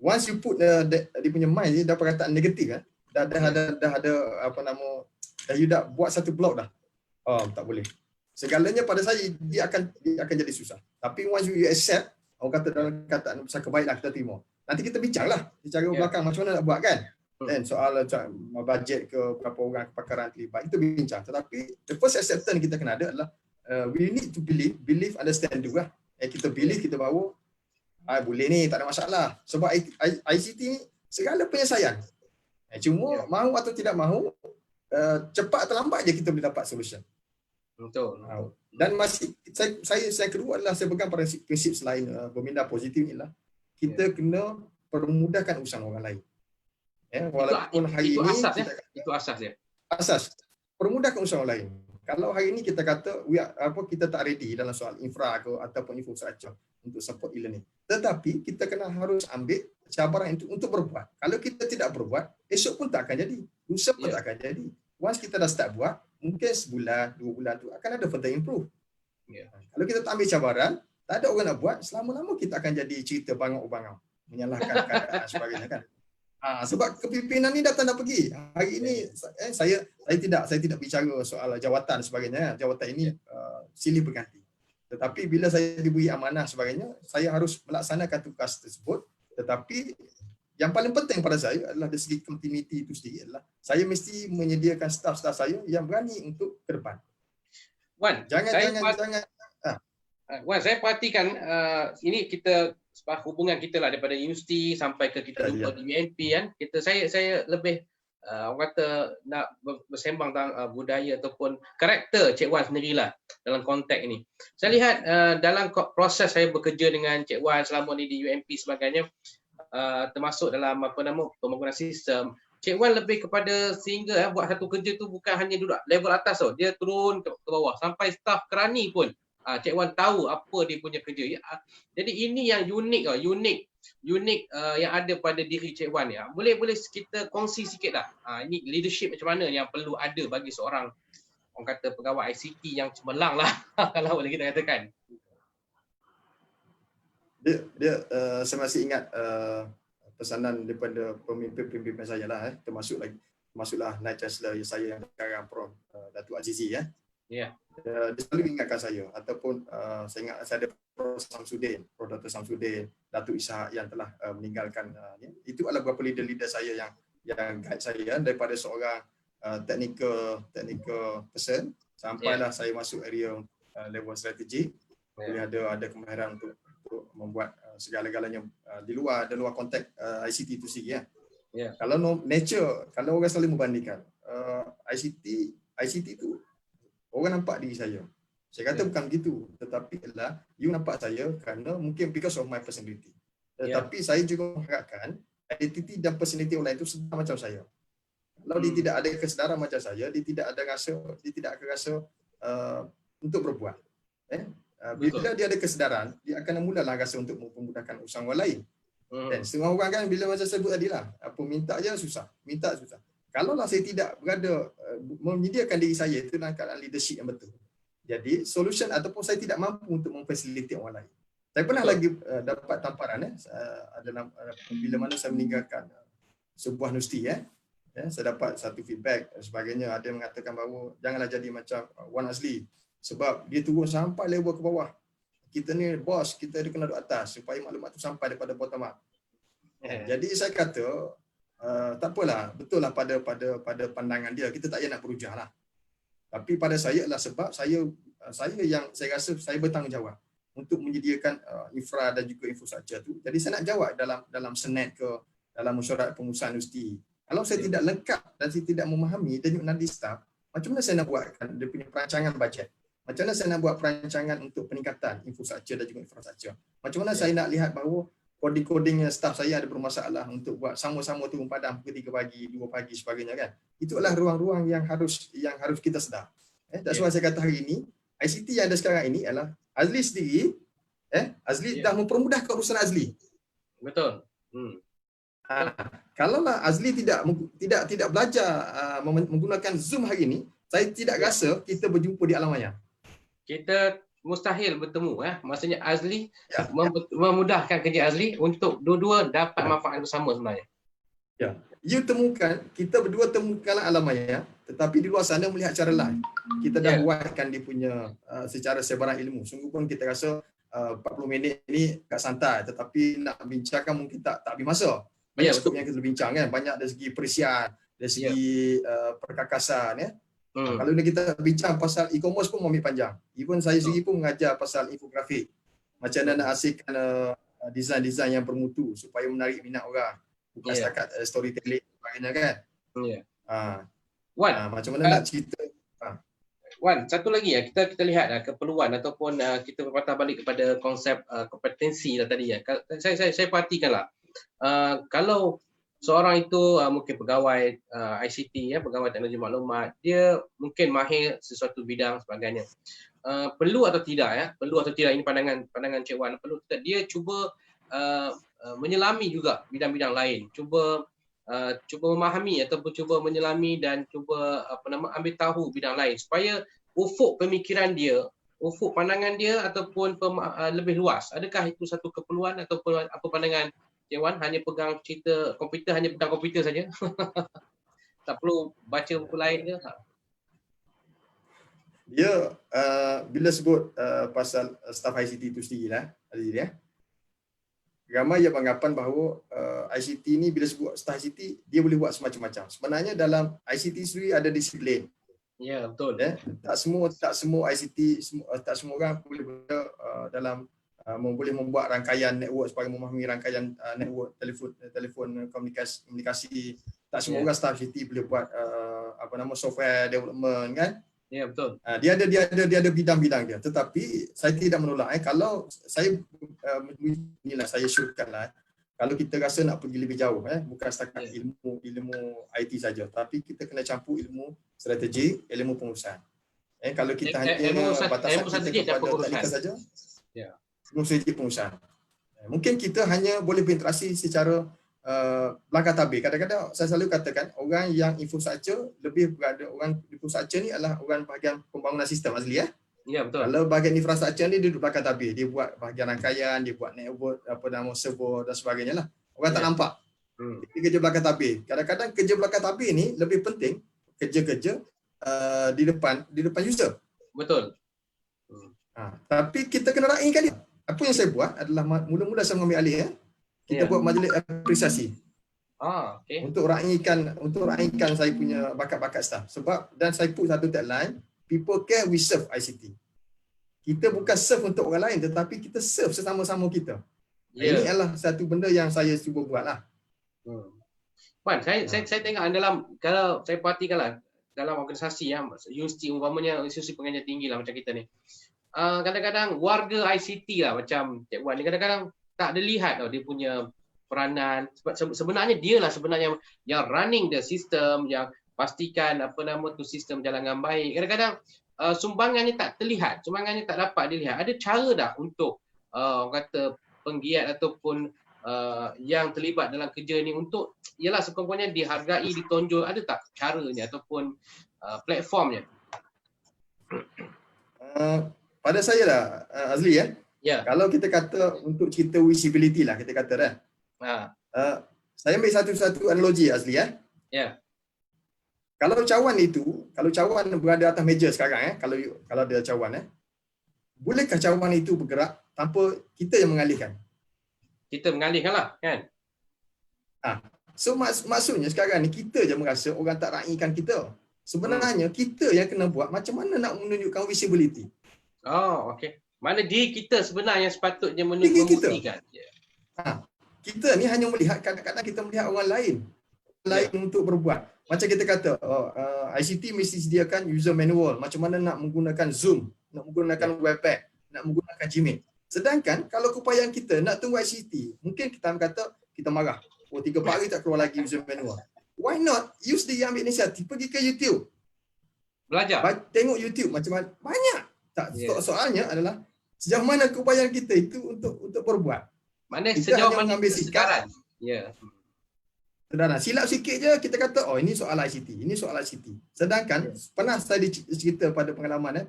Once you put dia punya mind dia dah perkataan negatif dah ada you dah buat satu block dah. Tak boleh. Segalanya pada saya dia akan jadi susah. Tapi once you accept, orang kata dalam kataan besar kebaiklah kita terima. Nanti kita bincanglah secara belakang macam mana nak buat kan. Dan soal bajet ke berapa orang kepakaran terlibat itu bincang. Tetapi the first acceptance kita kena ada adalah we need to believe, understand juga. Kita believe, kita bawa boleh ni, tak ada masalah. Sebab ICT ni segala penyelesaian. Cuma mahu atau tidak mahu, cepat atau lambat je kita boleh dapat solution. Betul. Dan masih saya kedua adalah saya pegang pada prinsip selain berminda positif inilah kita kena permudahkan urusan orang lain. Walaupun hari ini itu asas ya. Asas permudahkan urusan orang lain. Kalau hari ini kita kata kita tak ready dalam soal infra ke ataupun infrastructure untuk support e-learning. Tetapi kita harus ambil cabaran itu untuk berbuat. Kalau kita tidak berbuat, esok pun tak akan jadi. Lusa pun tak akan jadi. Once kita dah start buat, mungkin sebulan, 2 bulan tu akan ada further improve. Kalau kita tak ambil cabaran, tak ada orang nak buat, selama-lama kita akan jadi cerita bangau-bangau, menyalahkan keadaan sebagainya kan. Sebab kepimpinan ni datang dah pergi. Hari ini saya tidak bicara soal jawatan sebagainya. Jawatan ini silih berganti. Tetapi bila saya diberi amanah sebagainya, saya harus melaksanakan tugas tersebut. Tetapi yang paling penting pada saya adalah dari segi continuity itu sendiri adalah saya mesti menyediakan staf-staf saya yang berani untuk ke depan. Wan, Wan, saya perhatikan ini kita sebab hubungan kita lah daripada universiti sampai ke kita jumpa di UMP kan. Saya lebih orang kata nak bersembang tentang budaya ataupun karakter Cik Wan sendirilah dalam konteks ini. Saya lihat dalam proses saya bekerja dengan Cik Wan selama ni di UMP sebagainya, termasuk dalam pembangunan sistem, Cik Wan lebih kepada sehingga buat satu kerja tu bukan hanya duduk level atas tau, dia turun ke bawah sampai staf kerani pun Cik Wan tahu apa dia punya kerja. Jadi ini yang unik yang ada pada diri Cik Wan ya. Boleh kita kongsi sikitlah. Ini leadership macam mana yang perlu ada bagi seorang orang kata pegawai ICT yang cemerlang lah kalau boleh kita katakan. Saya masih ingat pesanan daripada pemimpin-pemimpin saya lah, termasuklah Naib Chancellor saya yang sekarang Prof Datuk Azizi ya. Ya. Dia selalu ingatkan saya ataupun saya ingat saya ada Prof Dr. Samsudin, Datuk Ishak yang telah meninggalkan itu adalah beberapa leader-leader saya yang guide saya daripada seorang technical person sampailah saya masuk area level strategi. Boleh ada kemahiran untuk membuat segala-galanya di luar konteks ICT itu sendiri ya. Kalau kalau orang selalu membandingkan ICT itu orang nampak diri saya. Saya kata bukan begitu, tetapi adalah you nampak saya kerana mungkin because of my personality. Tetapi saya juga mengharapkan identiti dan personality orang lain itu sama macam saya. Kalau dia tidak ada kesedaran macam saya, dia tidak akan rasa untuk berbuat. Bila dia ada kesedaran, dia akan mulalah rasa untuk memudahkan urusan orang lain. Dan setengah orang kan bila macam saya sebut tadi lah, apa minta susah. Kalaulah saya tidak berada menyediakan diri saya itu dalam keadaan leadership yang betul. Jadi solution ataupun saya tidak mampu untuk memfasilitasi orang lain. Saya pernah lagi dapat tamparan bila mana saya meninggalkan sebuah universiti saya dapat satu feedback sebagainya, ada yang mengatakan bahawa janganlah jadi macam Wan Azli sebab dia turun sampai level ke bawah. Kita ni bos, kita ada kena duduk atas supaya maklumat tu sampai daripada bottom up. Jadi saya kata tak apalah, betul lah pada pandangan dia, kita tak payah nak berujah lah. Tapi pada saya adalah sebab saya rasa saya bertanggungjawab untuk menyediakan infra dan juga infrastruktur tu. Jadi saya nak jawab dalam senet ke dalam mesyuarat pengurusan universiti. Kalau saya tidak lengkap dan saya tidak memahami dan juga nanti staff, macam mana saya nak buatkan dia punya perancangan bajet? Macam mana saya nak buat perancangan untuk peningkatan infrastruktur dan juga infrastruktur? Macam mana saya nak lihat bahawa coding staff saya ada bermasalah untuk buat sama-sama turun padang pukul 3 pagi, 2 pagi sebagainya kan. Itu adalah ruang-ruang yang harus kita sedar. That's why saya kata hari ini ICT yang ada sekarang ini adalah Azli sendiri Azli dah mempermudahkan urusan Azli. Betul. Kalaulah Azli tidak belajar menggunakan Zoom hari ini, saya tidak rasa kita berjumpa di alam maya. Kita mustahil bertemu maksudnya Azli memudahkan kerja Azli untuk dua-dua dapat manfaat bersama sebenarnya. You temukan, kita berdua temukan alam maya, tetapi di luar sana melihat cara lain. Kita dah buatkan dia punya secara sebaran ilmu. Sungguh pun kita rasa 40 minit ni kat santai, tetapi nak bincangkan mungkin tak habis masa. Banyak skop yang kita bincang kan, banyak dari segi perisian, dari segi perkakasan Kalau kita bincang pasal e-commerce pun ambil panjang. Even saya sendiri pun mengajar pasal infografik. Macam mana nak hasilkan design-design yang bermutu supaya menarik minat orang. Bukan setakat storytelling sebagainya kan. Wan, macam mana nak cerita. Wan, satu lagi kita lihat keperluan ataupun kita berpatah balik kepada konsep kompetensi tadi Saya perhatikanlah. Kalau seorang itu mungkin pegawai ICT pegawai teknologi maklumat, dia mungkin mahir sesuatu bidang sebagainya. Perlu atau tidak ini pandangan Cik Wan, perlu tidak dia cuba menyelami juga bidang-bidang lain, cuba memahami ataupun cuba menyelami dan cuba ambil tahu bidang lain supaya ufuk pemikiran dia, ufuk pandangan dia ataupun lebih luas. Adakah itu satu keperluan ataupun apa pandangan Cik Wan hanya pegang cerita komputer, hanya pegang komputer saja. Tak perlu baca buku lain ke? Dia bila sebut pasal staff ICT itu sendiri lah, ramai yang beranggapan bahawa ICT ni bila sebut staff ICT, dia boleh buat semacam-macam. Sebenarnya dalam ICT sendiri ada disiplin. Ya, betul. Tak semua ICT, tak semua orang boleh dalam boleh membuat rangkaian network supaya memahami rangkaian network telefon komunikasi. Tak semua orang staff ICT boleh buat software development kan. Ya, betul. Dia ada bidang-bidang dia. Tetapi saya tidak menolak kalau saya inilah saya syorkanlah kalau kita rasa nak pergi lebih jauh bukan setakat ilmu IT saja, tapi kita kena campur ilmu strategi, ilmu pengurusan. Kalau kita hanya batasan kita kepada teknikal saja. Ya. Ilmu strategi pengurusan. Mungkin kita hanya boleh berinteraksi secara belakang tabir. Kadang-kadang saya selalu katakan orang yang infrastructure lebih berada, orang infrastructure ni adalah orang bahagian pembangunan sistem Azli Ya, betul. Kalau bahagian infrastruktur ni dia duduk belakang tabir, dia buat bahagian rangkaian, dia buat network, server dan sebagainya lah. Orang tak nampak. Dia kerja belakang tabir. Kadang-kadang kerja belakang tabir ni lebih penting kerja-kerja di depan user. Betul. Tapi kita kena raikan dia. Apa yang saya buat adalah mula-mula saya mengambil alih kita buat majlis apresiasi. Okay. Untuk raikan saya punya bakat-bakat staff. Sebab dan saya put satu tagline, people care, we serve ICT. Kita bukan serve untuk orang lain, tetapi kita serve sesama-sama kita. Ini adalah satu benda yang saya cuba buat lah. Wan, saya tengok dalam, kalau saya perhatikanlah dalam organisasi universiti umpamanya institusi pengajian tinggi lah macam kita ni. Kadang-kadang warga ICT lah macam Cik Wan ni kadang-kadang tak ada lihat dia punya peranan. Sebab sebenarnya dia lah sebenarnya yang running the system, yang pastikan sistem jalan dengan baik. Kadang-kadang sumbangannya tak terlihat, sumbangannya tak dapat dilihat. Ada cara tak untuk kata penggiat ataupun yang terlibat dalam kerja ni untuk ialah sekurang-kurangnya dihargai, ditonjol, ada tak caranya ataupun platformnya? Pada saya lah Azli Kalau kita kata untuk cerita visibility lah kita kata dah. Saya ambil satu analogi Azli Kalau cawan berada atas meja sekarang kalau ada cawan bolehkah cawan itu bergerak tanpa kita yang mengalihkan? Kita mengalihkanlah kan. So maksudnya sekarang ni kita je merasa orang tak raikan kita. Sebenarnya kita yang kena buat macam mana nak menunjukkan visibility. Okey. Mana diri kita sebenarnya sepatutnya membuktikan. Kita ni hanya melihat, kadang-kadang kita melihat orang lain untuk berbuat. Macam kita kata, ICT mesti sediakan user manual. Macam mana nak menggunakan Zoom, nak menggunakan Webex, nak menggunakan Gmail. Sedangkan kalau keupayaan kita nak tunggu ICT, mungkin kita kata kita marah. 3 hari tak keluar lagi user manual. Why not use dia ambil inisiatif, pergi ke YouTube. Belajar. Tengok YouTube macam mana. Banyak. Soalnya adalah sejauh mana keupayaan kita itu untuk berbuat. Mana sejauh mana kesedaran. Sederhana. Silap sikit je kita kata ini soal ICT, ini soal ICT. Sedangkan pernah saya cerita pada pengalaman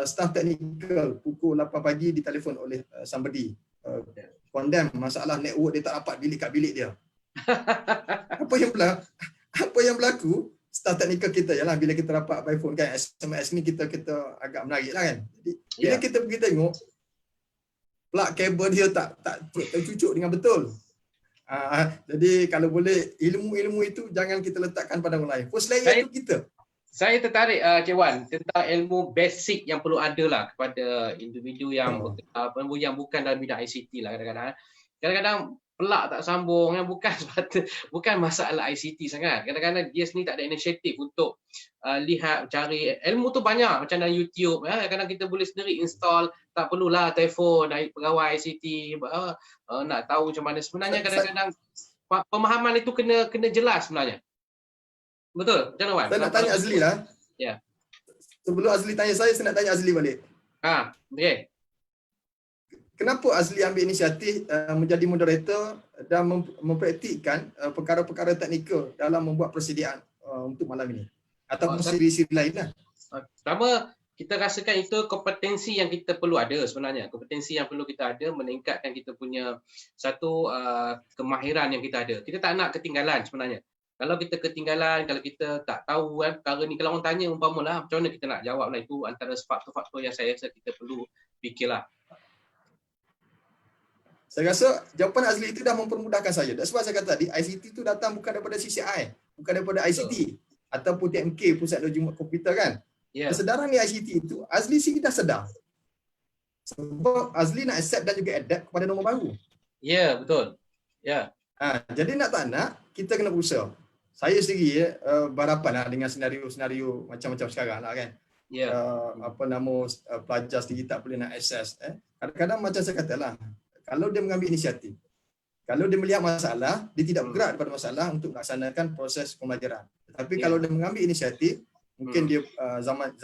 staff teknikal pukul 8 pagi ditelefon oleh somebody condemn masalah network dia tak dapat bilik kat bilik dia. Apa yang berlaku? Staff teknikal kita ialah bila kita dapat by phone kan SMS ni kita agak menarik lah kan. Jadi bila kita pergi tengok plug kabel dia tak tercucuk dengan betul. Jadi kalau boleh ilmu itu jangan kita letakkan pada orang lain. First layer itu kita. Saya tertarik Cik Wan tentang ilmu basic yang perlu ada lah kepada individu yang yang bukan dalam bidang ICT lah kadang-kadang. Kadang-kadang pelak tak sambung bukan masalah ICT sangat. Kadang-kadang dia sendiri tak ada inisiatif untuk lihat cari ilmu tu banyak macam dalam YouTube kadang kita boleh sendiri install, tak perlulah telefon dari pegawai ICT nak tahu macam mana sebenarnya. Kadang-kadang pemahaman itu kena jelas sebenarnya. Betul? Macam mana Wan? Saya nak tanya Azli lah. Ya. Sebelum Azli tanya saya nak tanya Azli balik. Okey. Kenapa Azli ambil inisiatif menjadi moderator dan mempraktikkan perkara-perkara teknikal dalam membuat persediaan untuk malam ini? Ataupun siri-siri lain lah? Pertama, kita rasakan itu kompetensi yang kita perlu ada sebenarnya. Kompetensi yang perlu kita ada meningkatkan kita punya satu kemahiran yang kita ada. Kita tak nak ketinggalan sebenarnya. Kalau kita ketinggalan, kalau kita tak tahu kan perkara ni, kalau orang tanya umpamalah macam mana kita nak jawab lah, itu antara faktor-faktor yang saya rasa kita perlu fikirlah. Saya rasa jawapan Azli itu dah mempermudahkan saya. That's why saya kata tadi, ICT itu datang bukan daripada CCI, bukan daripada ICT ataupun TMK, Pusat Teknologi Komputer kan. Kesedaran di ICT itu, Azli sendiri dah sedar. Sebab Azli nak accept dan juga adapt kepada norma baru. Ya, betul. Ya. Jadi nak tak nak, kita kena berusaha. Saya sendiri berhadapan lah dengan senario-senario macam-macam sekarang lah kan. Pelajar sendiri tak boleh nak akses. Kadang-kadang macam saya katalah, kalau dia mengambil inisiatif, kalau dia melihat masalah, dia tidak bergerak daripada masalah untuk melaksanakan proses pembelajaran. Tapi kalau dia mengambil inisiatif, mungkin dia zaman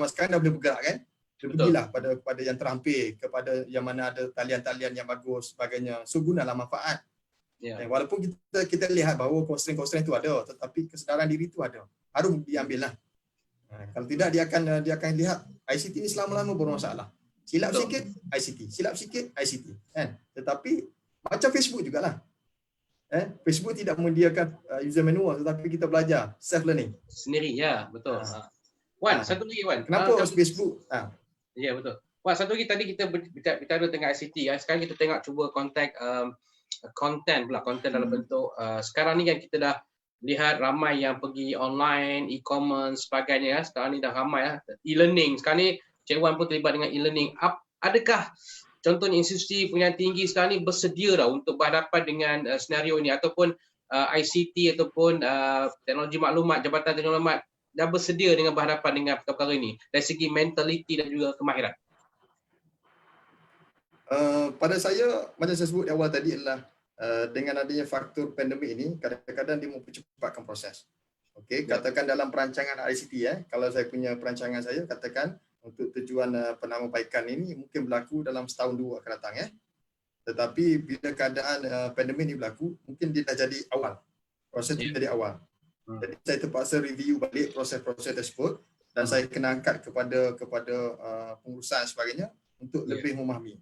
sekarang dah boleh bergerak kan. Dia pergilah kepada yang terampil, kepada yang mana ada talian-talian yang bagus sebagainya. So gunalah manfaat. Walaupun kita lihat bahawa constraint itu ada, tetapi kesedaran diri itu ada. Harus diambil lah. Kalau tidak dia akan lihat ICT ini selama-lama bermasalah. Silap sikit ICT, silap sikit ICT kan. Tetapi macam Facebook jugalah. Facebook tidak menyediakan user manual, tetapi kita belajar self learning sendiri. Ya, betul. Wan, satu lagi Wan. Kenapa Facebook? Ya, betul. Wan, satu lagi tadi kita bicara tentang ICT. Sekarang kita tengok cuba konten dalam bentuk sekarang ni kan kita dah lihat ramai yang pergi online, e-commerce sebagainya. Sekarang ni dah ramai e-learning. Sekarang ni Cik Wan pun terlibat dengan e-learning. Adakah contohnya institusi pendidikan tinggi sekarang ni bersedia dah untuk berhadapan dengan senario ini, ataupun ICT ataupun teknologi maklumat, Jabatan Teknologi Maklumat dah bersedia dengan berhadapan dengan perkara ini dari segi mentaliti dan juga kemahiran? Pada saya, macam saya sebut di awal tadi adalah dengan adanya faktor pandemik ini, kadang-kadang dia mempercepatkan proses. Okey, katakan dalam perancangan ICT, kalau saya punya perancangan saya, katakan untuk tujuan penambahbaikan ini mungkin berlaku dalam setahun dua akan datang. Tetapi bila keadaan pandemik ini berlaku, mungkin dia dah jadi awal. Proses itu jadi awal. Jadi saya terpaksa review balik proses-proses tersebut dan saya kena angkat kepada pengurusan sebagainya untuk lebih memahami.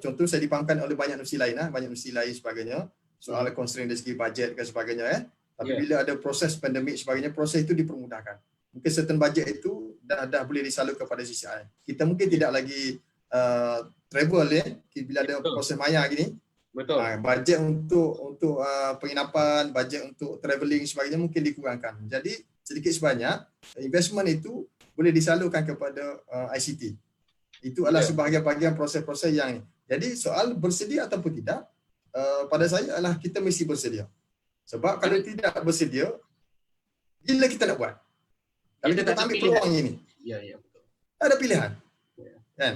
Contoh saya dipahamkan oleh banyak universiti lain sebagainya, soal constraint dari segi bajet dan sebagainya. Tapi bila ada proses pandemik sebagainya, proses itu dipermudahkan. Mungkin certain budget itu dah boleh disalur kepada CCI. Kita mungkin tidak lagi travel bila ada proses maya gini. Betul. Bajet untuk penginapan, bajet untuk travelling sebagainya mungkin dikurangkan. Jadi sedikit sebanyak investment itu boleh disalurkan kepada ICT. Itu adalah sebahagian-bahagian proses-proses yang ini. Jadi soal bersedia ataupun tidak, pada saya adalah kita mesti bersedia. Sebab kalau tidak bersedia, bila kita nak buat? Kalau kita tak ambil peluang ini, betul. Tak ada pilihan. Kan?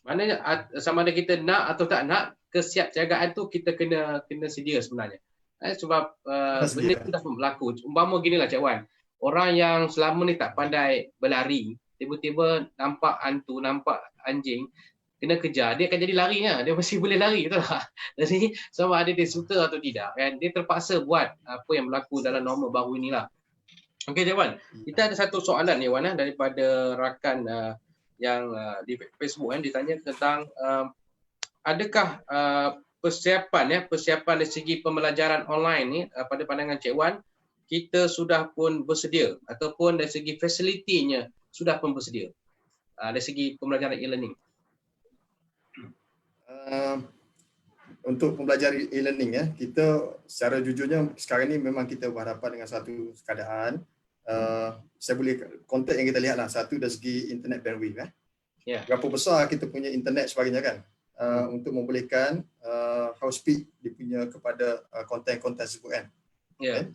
Maknanya sama ada kita nak atau tak nak, kesiapsiagaan tu kita kena sedia sebenarnya. Sebab benda itu dah berlaku. Umpama ginilah Cik Wan, orang yang selama ni tak pandai berlari, tiba-tiba nampak hantu, nampak anjing, kena kejar, dia akan jadi larinya. Dia mesti boleh lari, betul tak? Jadi sama ada dia suka atau tidak, kan? Dia terpaksa buat apa yang berlaku dalam norma baru inilah. Okey Cik Wan, kita ada satu soalan ni Wan, daripada rakan yang di Facebook ditanya tentang adakah persiapan dari segi pembelajaran online ni pada pandangan Cik Wan, kita sudah pun bersedia ataupun dari segi fasilitinya sudah pun bersedia dari segi pembelajaran e-learning? Untuk pembelajaran e-learning kita secara jujurnya sekarang ni memang kita berhadapan dengan satu keadaan saya boleh konteks yang kita lihatlah, satu dari segi internet bandwidth berapa besar kita punya internet sebagainya kan, untuk membolehkan how speed dia punya kepada konten-konten tersebut kan.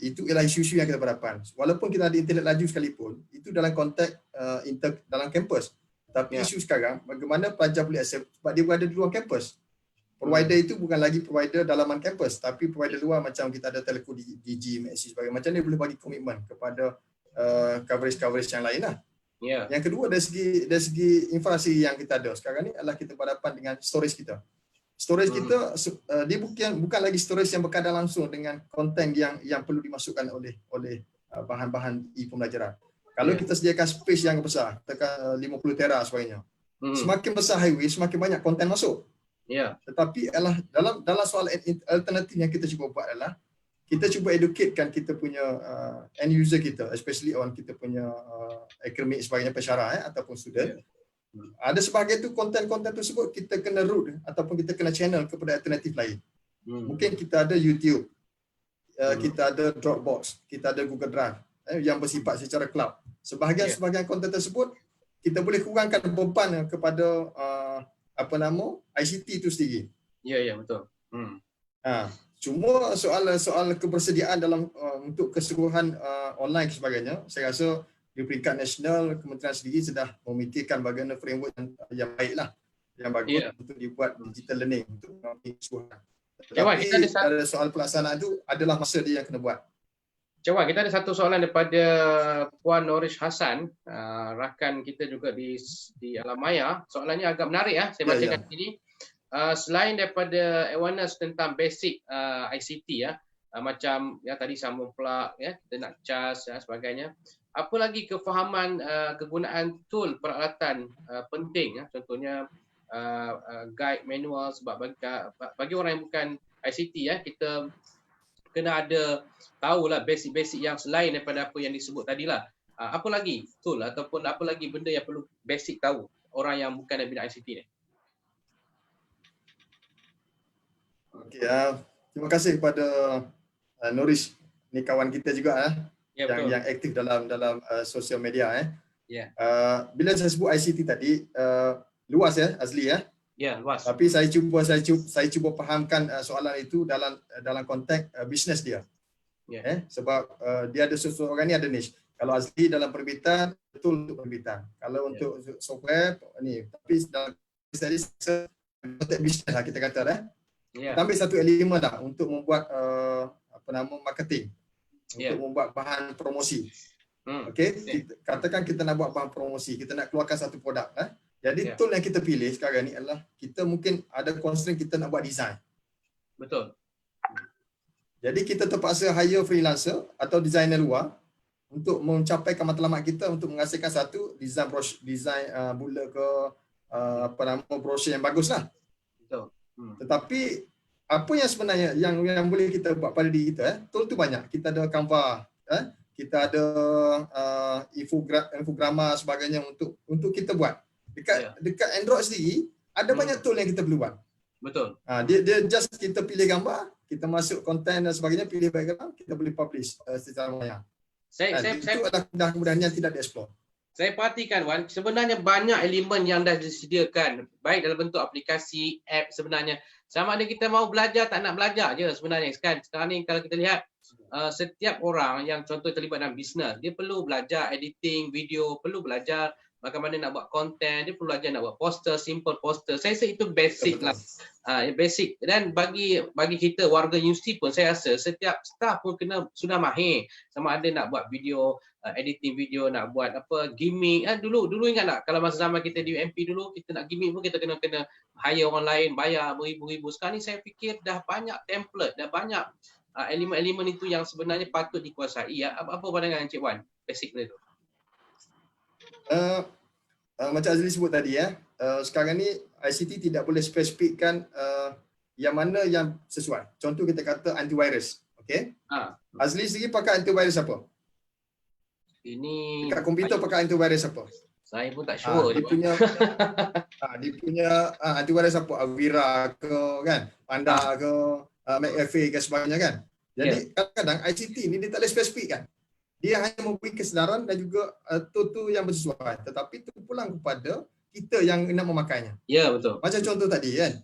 Itu ialah isu-isu yang kita berhadapan. Walaupun kita ada internet laju sekalipun, itu dalam konteks dalam kampus. Tapi isu sekarang bagaimana pelajar boleh akses sebab dia berada di luar kampus. Provider itu bukan lagi provider dalaman kampus, tapi provider luar macam kita ada Telco Digi, Maxis sebagainya. Macam ni boleh bagi komitmen kepada coverage yang lain lah. Yang kedua dari segi infrastruktur yang kita ada sekarang ni adalah kita berhadapan dengan storage kita. Storage kita dia bukan lagi storage yang berkaitan langsung dengan konten yang perlu dimasukkan oleh bahan-bahan e-pembelajaran. Kalau kita sediakan space yang besar, tekan 50 tera sebagainya. Semakin besar highway, semakin banyak konten masuk. Tetapi dalam soal alternatif yang kita cuba buat adalah kita cuba educatekan kita punya end user kita, especially on kita punya akademik sebagainya, pensyarah ataupun student. Ada sebahagian tu konten-konten tersebut kita kena route ataupun kita kena channel kepada alternatif lain. Mungkin kita ada YouTube, kita ada Dropbox, kita ada Google Drive yang bersifat secara cloud. Sebahagian konten tersebut kita boleh kurangkan beban kepada ICT itu sendiri. Ya, betul. Cuma soal kebersediaan dalam untuk keseluruhan online dan sebagainya, saya rasa di peringkat nasional kementerian sendiri sudah memikirkan bagaimana framework yang baiklah, yang bagus untuk dibuat digital learning untuk keseluruhan. Tetapi ada soal pelaksanaan itu adalah masa dia yang kena buat. Cik Wan, kita ada satu soalan daripada Puan Norish Hassan, rakan kita juga di Alamaya. Soalannya agak menarik saya bacakan sini. Selain daripada awareness tentang basic ICT macam yang tadi sambung plug kita nak cas sebagainya, apa lagi kefahaman kegunaan tool peralatan penting contohnya guide manual, sebab bagi orang yang bukan ICT kita kena ada tahulah basic-basic yang selain daripada apa yang disebut tadilah. Apa lagi tool ataupun apa lagi benda yang perlu basic tahu orang yang bukan dalam bidang ICT ni? Okey, terima kasih kepada Norish, ni kawan kita juga yang aktif dalam sosial media bila saya sebut ICT tadi luas Azli luas. Tapi saya cuba fahamkan soalan itu dalam konteks bisnes dia. Sebab dia ada seseorang ni ada niche. Kalau Azli dalam perbitan, betul untuk perbitan. Kalau untuk software ni, tapi dalam konteks bisnes lah kita kata kita ambil satu elemen untuk membuat marketing, untuk membuat bahan promosi. Okey, katakan kita nak buat bahan promosi, kita nak keluarkan satu produk Jadi tool yang kita pilih sekarang ni adalah kita mungkin ada constraint kita nak buat design. Betul. Jadi kita terpaksa hire freelancer atau designer luar untuk mencapaikan matlamat kita untuk menghasilkan satu design bulat ke brochure yang baguslah. Betul. Tetapi apa yang sebenarnya yang boleh kita buat pada diri kita tool tu banyak. Kita ada Canva, kita ada infograma sebagainya untuk kita buat. Dekat Android sendiri ada banyak tool yang kita perlu buat. Betul. Dia just kita pilih gambar, kita masuk konten dan sebagainya, pilih background, kita boleh publish secara maya. Itu adalah kemudahan yang tidak dieksplor. Saya perhatikan Wan, sebenarnya banyak elemen yang dah disediakan baik dalam bentuk aplikasi, app sebenarnya. Sama ada kita mau belajar tak nak belajar je sebenarnya kan. Sekarang ni kalau kita lihat setiap orang yang contoh terlibat dalam bisnes, dia perlu belajar editing video, perlu belajar bagaimana nak buat konten, dia perlu belajar nak buat poster, simple poster. Saya rasa itu basic lah. Basic. Dan bagi kita warga universiti pun saya rasa setiap staff pun sudah mahir. Sama ada nak buat video, editing video, nak buat apa gimmick. Dulu ingat tak kalau masa zaman kita di UMP dulu, kita nak gimmick pun kita kena hire orang lain, bayar beribu-ribu. Sekarang ni saya fikir dah banyak template, dah banyak elemen-elemen itu yang sebenarnya patut dikuasai. Apa pandangan Encik Wan? Basic benda tu. Macam Azli sebut tadi sekarang ni ICT tidak boleh spesifikkan yang mana yang sesuai. Contoh kita kata antivirus. Okey. Azli sendiri pakai antivirus apa? Ini dekat komputer pakai antivirus apa? Saya pun tak sure. Dia punya antivirus apa? Avira ke kan? Panda ke McAfee ke sebagainya kan? Jadi kadang-kadang ICT ni dia tak boleh spesifikkan. Dia hanya memberi kesedaran dan juga tool yang bersesuaian. Tetapi itu pulang kepada kita yang nak memakainya. Ya, betul. Macam contoh tadi kan.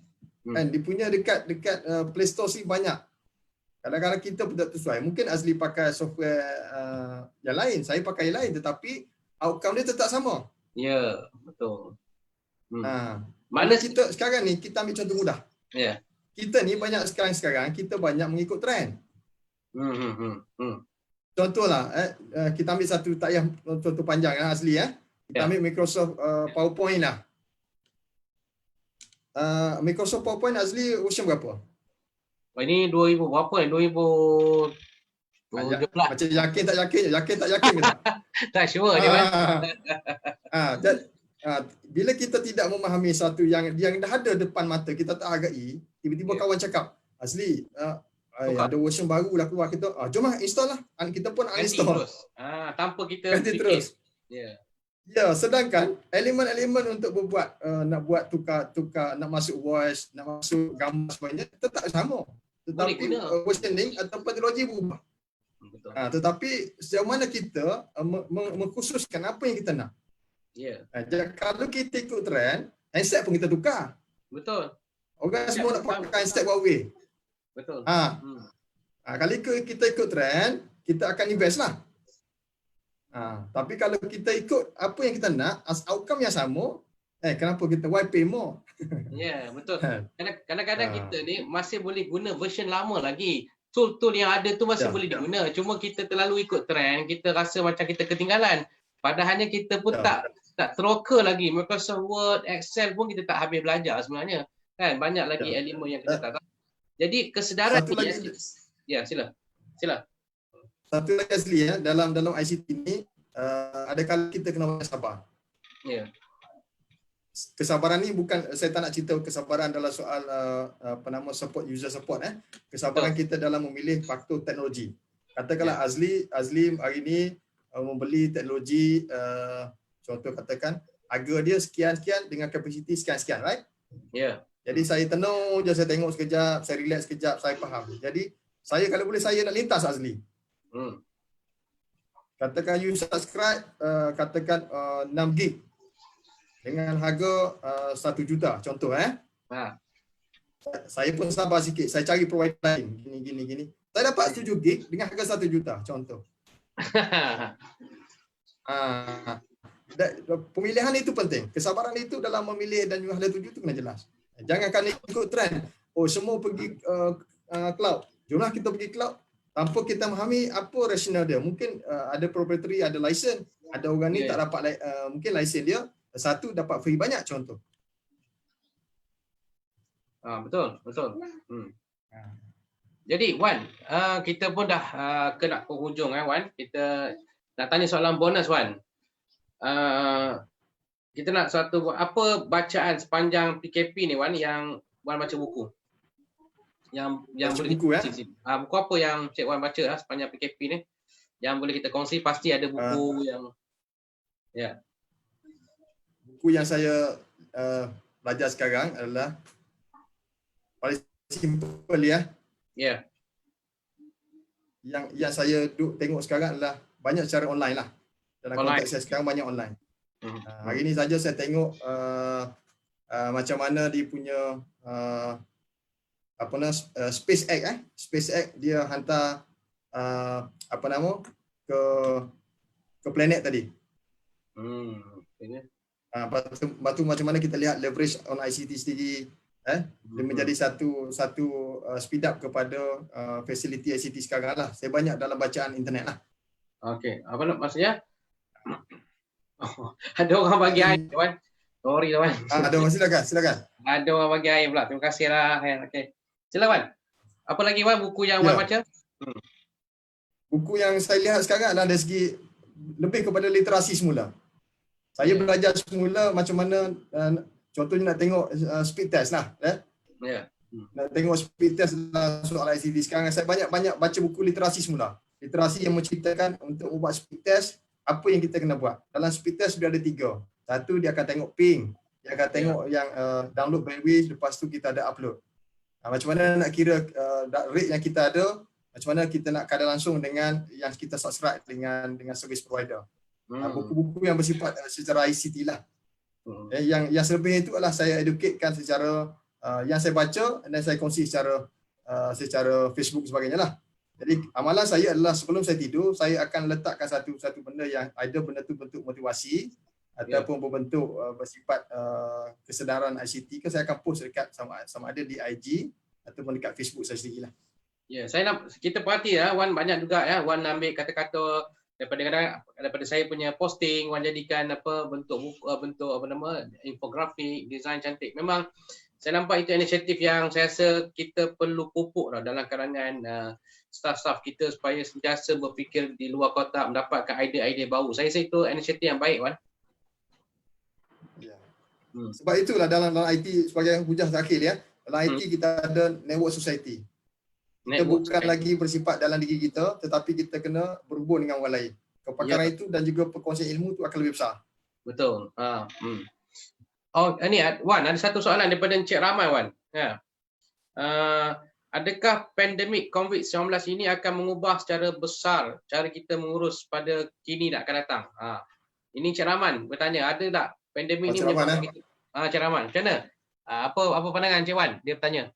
Dia punya dekat Play Store sih banyak. Kadang-kadang kita pun tak sesuai. Mungkin Azli pakai software yang lain, saya pakai yang lain, tetapi outcome dia tetap sama. Ya, betul. Mana kita sekarang ni, kita ambil contoh mudah. Ya. Kita ni banyak sekarang kita banyak mengikut trend. Contohlah, kita ambil satu tak payah contoh panjang Azli Kita ambil Microsoft PowerPoint lah. Microsoft PowerPoint Azli version berapa? Ini 2000 berapa ni? 2000 Macam yakin tak yakin ke tak? Tak sure dia Wan. Bila kita tidak memahami satu yang dah ada depan mata, kita tak hargai, tiba-tiba kawan cakap, Azli, ada version baru lah keluar, kita jom lah install lah. Kita pun uninstall. Tanpa kita ganti terus. Ya, sedangkan elemen-elemen untuk berbuat nak buat tukar, nak masuk voice, nak masuk gambar sebagainya tetap sama. Tetapi versioning atau teknologi berubah. Betul. Tetapi sejauh mana kita mengkhususkan apa yang kita nak. Kalau kita ikut trend, handset pun kita tukar. Betul. Orang semua nak pakai handset Huawei. Betul. Kalau kita ikut trend, kita akan invest lah. Tapi kalau kita ikut apa yang kita nak, outcome yang sama, kenapa kita why pay more? Ya, betul. Kadang-kadang kita ni masih boleh guna version lama lagi. Tool-tool yang ada tu masih boleh diguna. Cuma kita terlalu ikut trend, kita rasa macam kita ketinggalan. Padahalnya kita pun tak teroka lagi. Microsoft Word, Excel pun kita tak habis belajar sebenarnya. Kan banyak lagi elemen yang kita tak tahu. Jadi kesedaran ni, sila. Satu lagi Azli, dalam ICT ni ada kali kita kena banyak sabar. Kesabaran ni bukan, saya tak nak cerita kesabaran dalam soal support, user support. Kesabaran kita dalam memilih faktor teknologi. Katakanlah Azli hari ni membeli teknologi, contoh katakan harga dia sekian-sekian dengan kapasiti sekian-sekian, right? Jadi saya tenung je, saya tengok sekejap, saya relax sekejap, saya faham. Jadi saya kalau boleh saya nak lintas Azli. Katakan you subscribe katakan 6 gig dengan harga 1 juta contoh. Saya pun sabar sikit, saya cari provider lain gini. Saya dapat 7 gig dengan harga 1 juta contoh. Pemilihan itu penting. Kesabaran itu dalam memilih dan juga harga 7 itu kena jelas. Jangan kan ikut trend. Semua pergi cloud. Jomlah kita pergi cloud tanpa kita memahami apa rasional dia. Mungkin ada proprietary, ada license. Ada orang ni tak dapat mungkin license dia satu dapat free banyak contoh. Betul. Jadi Wan, kita pun dah ke nak penghujung Wan. Kita nak tanya soalan bonus Wan. Kita nak apa bacaan sepanjang PKP ni Wan yang Wan baca buku? Yang boleh buku buku apa yang Cik Wan baca sepanjang PKP ni? Yang boleh kita kongsi, pasti ada buku yang buku yang saya belajar sekarang adalah paling simple Yang saya tengok sekarang adalah banyak secara online lah. Dalam konteks saya sekarang banyak online. Hari ni saja saya tengok macam mana dia punya SpaceX SpaceX dia hantar ke planet tadi. Lepas tu macam mana kita lihat leverage on ICT sendiri, dia menjadi satu speed up kepada fasiliti ICT sekarang lah. Saya banyak dalam bacaan internet lah. Okey, apa nak maksudnya? Ada orang bagi air Wan. Sorry Wan. Ada orang, silakan. Ada orang bagi air pula. Terima kasih lah. Okey. Sila Wan. Apa lagi Wan buku yang Wan baca? Buku yang saya lihat sekarang adalah dari segi lebih kepada literasi semula. Saya belajar semula macam mana contohnya nak tengok speed test lah. Nak tengok speed test soal ICT sekarang. Saya banyak baca buku literasi semula. Literasi yang menceritakan untuk buat speed test, apa yang kita kena buat. Dalam speed test dia ada 3. Satu, dia akan tengok ping. Dia akan tengok yang download bandwidth, lepas tu kita ada upload. Macam mana nak kira rate yang kita ada, macam mana kita nak kadar langsung dengan yang kita subscribe dengan service provider. Buku-buku yang bersifat secara ICT lah. Yang selebihnya itu adalah saya educatekan secara yang saya baca dan saya kongsi secara Facebook sebagainya lah. Jadi amalan saya adalah sebelum saya tidur, saya akan letakkan satu benda yang ada benda tu bentuk motivasi ataupun berbentuk bersifat kesedaran ICT ke, saya akan post dekat sama ada di IG ataupun dekat Facebook saya sendiri lah. Kita perhati Wan banyak juga Wan ambil kata-kata daripada saya punya posting, Wan jadikan bentuk infografik, design cantik. Memang saya nampak itu inisiatif yang saya rasa kita perlu pupuk dalam kalangan staf-staf kita supaya sentiasa berfikir di luar kotak, mendapatkan idea-idea baru. Saya rasa itu inisiatif yang baik, Wan. Ya. Sebab itulah dalam IT sebagai hujah terakhir ya, dalam IT kita ada network society. Kita bukan lagi bersifat dalam diri kita, tetapi kita kena berhubung dengan orang lain. Kepakaran itu dan juga perkongsian ilmu itu akan lebih besar. Betul. Oh, ini Wan, ada satu soalan daripada Encik Ramai, Wan. Ya. Adakah pandemik COVID-19 ini akan mengubah secara besar cara kita mengurus pada kini dan akan datang? Ini Encik Rahman bertanya, ada tak pandemik ini menyebabkan kita? Encik Rahman, macam mana? Apa pandangan Encik Wan? Dia bertanya.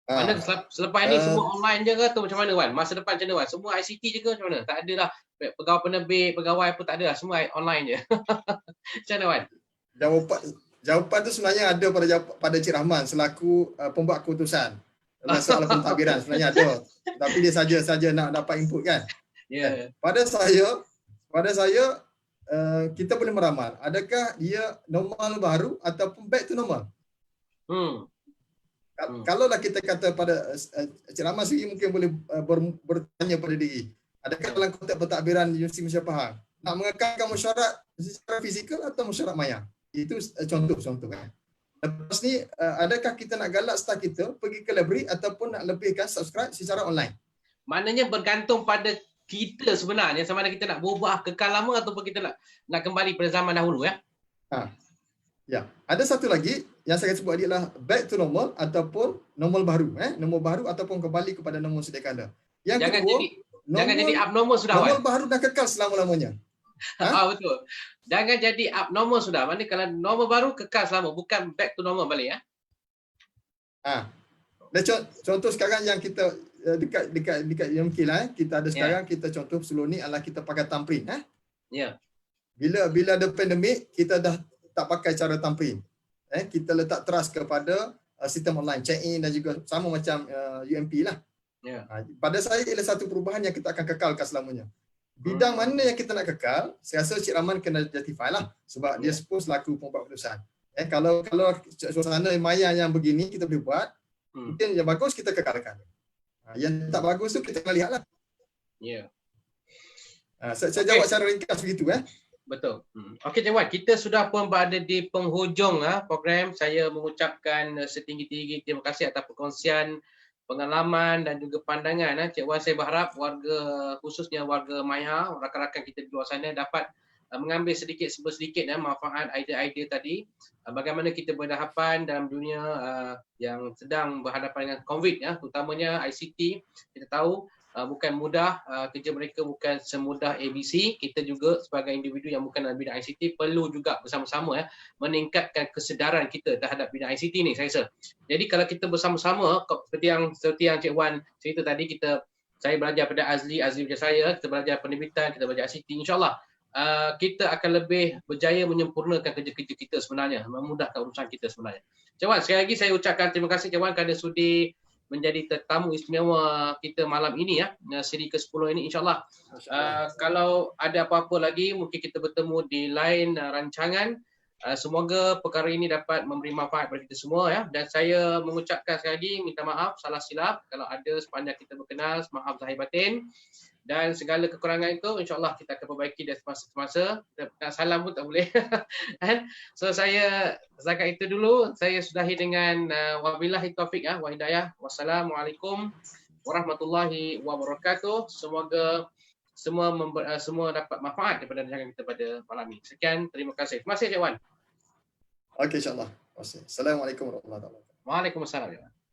Mana selepas ini semua online je ke tu macam mana, Wan? Masa depan macam mana, Wan? Semua ICT je ke macam mana? Tak ada lah pegawai penerbit, pegawai apa tak ada lah, semua online je. Macam mana, Wan? Jawapan tu sebenarnya ada pada Encik Rahman selaku pembuat keputusan. Masalah pentadbiran sebenarnya ada. Tapi dia saja nak dapat input kan. Yeah. Pada saya kita boleh meramal adakah dia normal baru ataupun back to normal. Kalaulah kita kata pada Encik Rahman sendiri mungkin boleh bertanya pada diri, adakah dalam konteks pentadbiran Universiti Malaysia Pahang nak mengekalkan mesyuarat secara fizikal atau mesyuarat maya? Itu contoh kan. Lepas ni, adakah kita nak galak staf kita pergi ke library ataupun nak lebihkan subscribe secara online? Maknanya bergantung pada kita sebenarnya, sama ada kita nak berubah kekal lama ataupun kita nak kembali pada zaman dahulu ya. Ya, ada satu lagi yang saya sebut adalah back to normal ataupun normal baru, normal baru ataupun kembali kepada normal sedia kala. Yang jangan jadi abnormal sudah. Normal baru dan kekal selama-lamanya. Betul. Jangan jadi abnormal sudah. Maksudnya kalau normal baru kekal selama, bukan back to normal balik ya. Dan contoh sekarang yang kita dekat yang mungkin kita ada sekarang, kita contoh sebelum ni adalah kita pakai thumbprint Ya. Bila ada pandemik, kita dah tak pakai cara thumbprint. Kita letak trust kepada sistem online check-in dan juga sama macam UMP lah. Ya. Pada saya ialah satu perubahan yang kita akan kekalkan selamanya. Bidang mana yang kita nak kekal, saya rasa Cik Rahman kena justify lah sebab dia suppose laku pembuat keputusan. Kalau suasana maya yang begini kita boleh buat, mungkin yang bagus kita kekalkan. Yang tak bagus tu kita kena lihatlah. Ya. Saya jawab secara ringkas begitu Betul. Okey Cik Wan, kita sudah pun berada di penghujung program. Saya mengucapkan setinggi-tinggi terima kasih atas perkongsian pengalaman dan juga pandangan. Cik Wan, saya berharap warga, khususnya warga Maiha, rakan-rakan kita di luar sana dapat mengambil sedikit manfaat idea-idea tadi. Bagaimana kita berhadapan dalam dunia yang sedang berhadapan dengan COVID, terutamanya ICT. Kita tahu bukan mudah, kerja mereka bukan semudah ABC. Kita juga sebagai individu yang bukan dalam bidang ICT perlu juga bersama-sama meningkatkan kesedaran kita terhadap bidang ICT ni, saya rasa. Jadi kalau kita bersama-sama seperti yang Cik Wan cerita tadi, saya belajar pada Azli belajar saya, kita belajar penerbitan, kita belajar ICT, insya-Allah kita akan lebih berjaya menyempurnakan kerja-kerja kita sebenarnya, memudahkan urusan kita sebenarnya. Cik Wan, sekali lagi saya ucapkan terima kasih Cik Wan kerana sudi menjadi tetamu istimewa kita malam ini siri ke-10 ini, insya-Allah. Kalau ada apa-apa lagi mungkin kita bertemu di lain rancangan. Semoga perkara ini dapat memberi manfaat kepada kita semua dan saya mengucapkan sekali lagi minta maaf salah silap kalau ada sepanjang kita berkenal, maaf zahir batin. Dan segala kekurangan itu insya-Allah kita akan perbaiki dari semasa ke semasa. Salam pun tak boleh. So saya setakat itu dulu. Saya sudahi dengan wabillahi taufik wa hidayah. Wassalamualaikum warahmatullahi wabarakatuh. Semoga semua dapat manfaat daripada rancangan kita pada malam ini. Sekian, terima kasih. Terima kasih Cik Wan. Okey, insya-Allah. Assalamualaikum warahmatullahi wabarakatuh. Waalaikumsalam.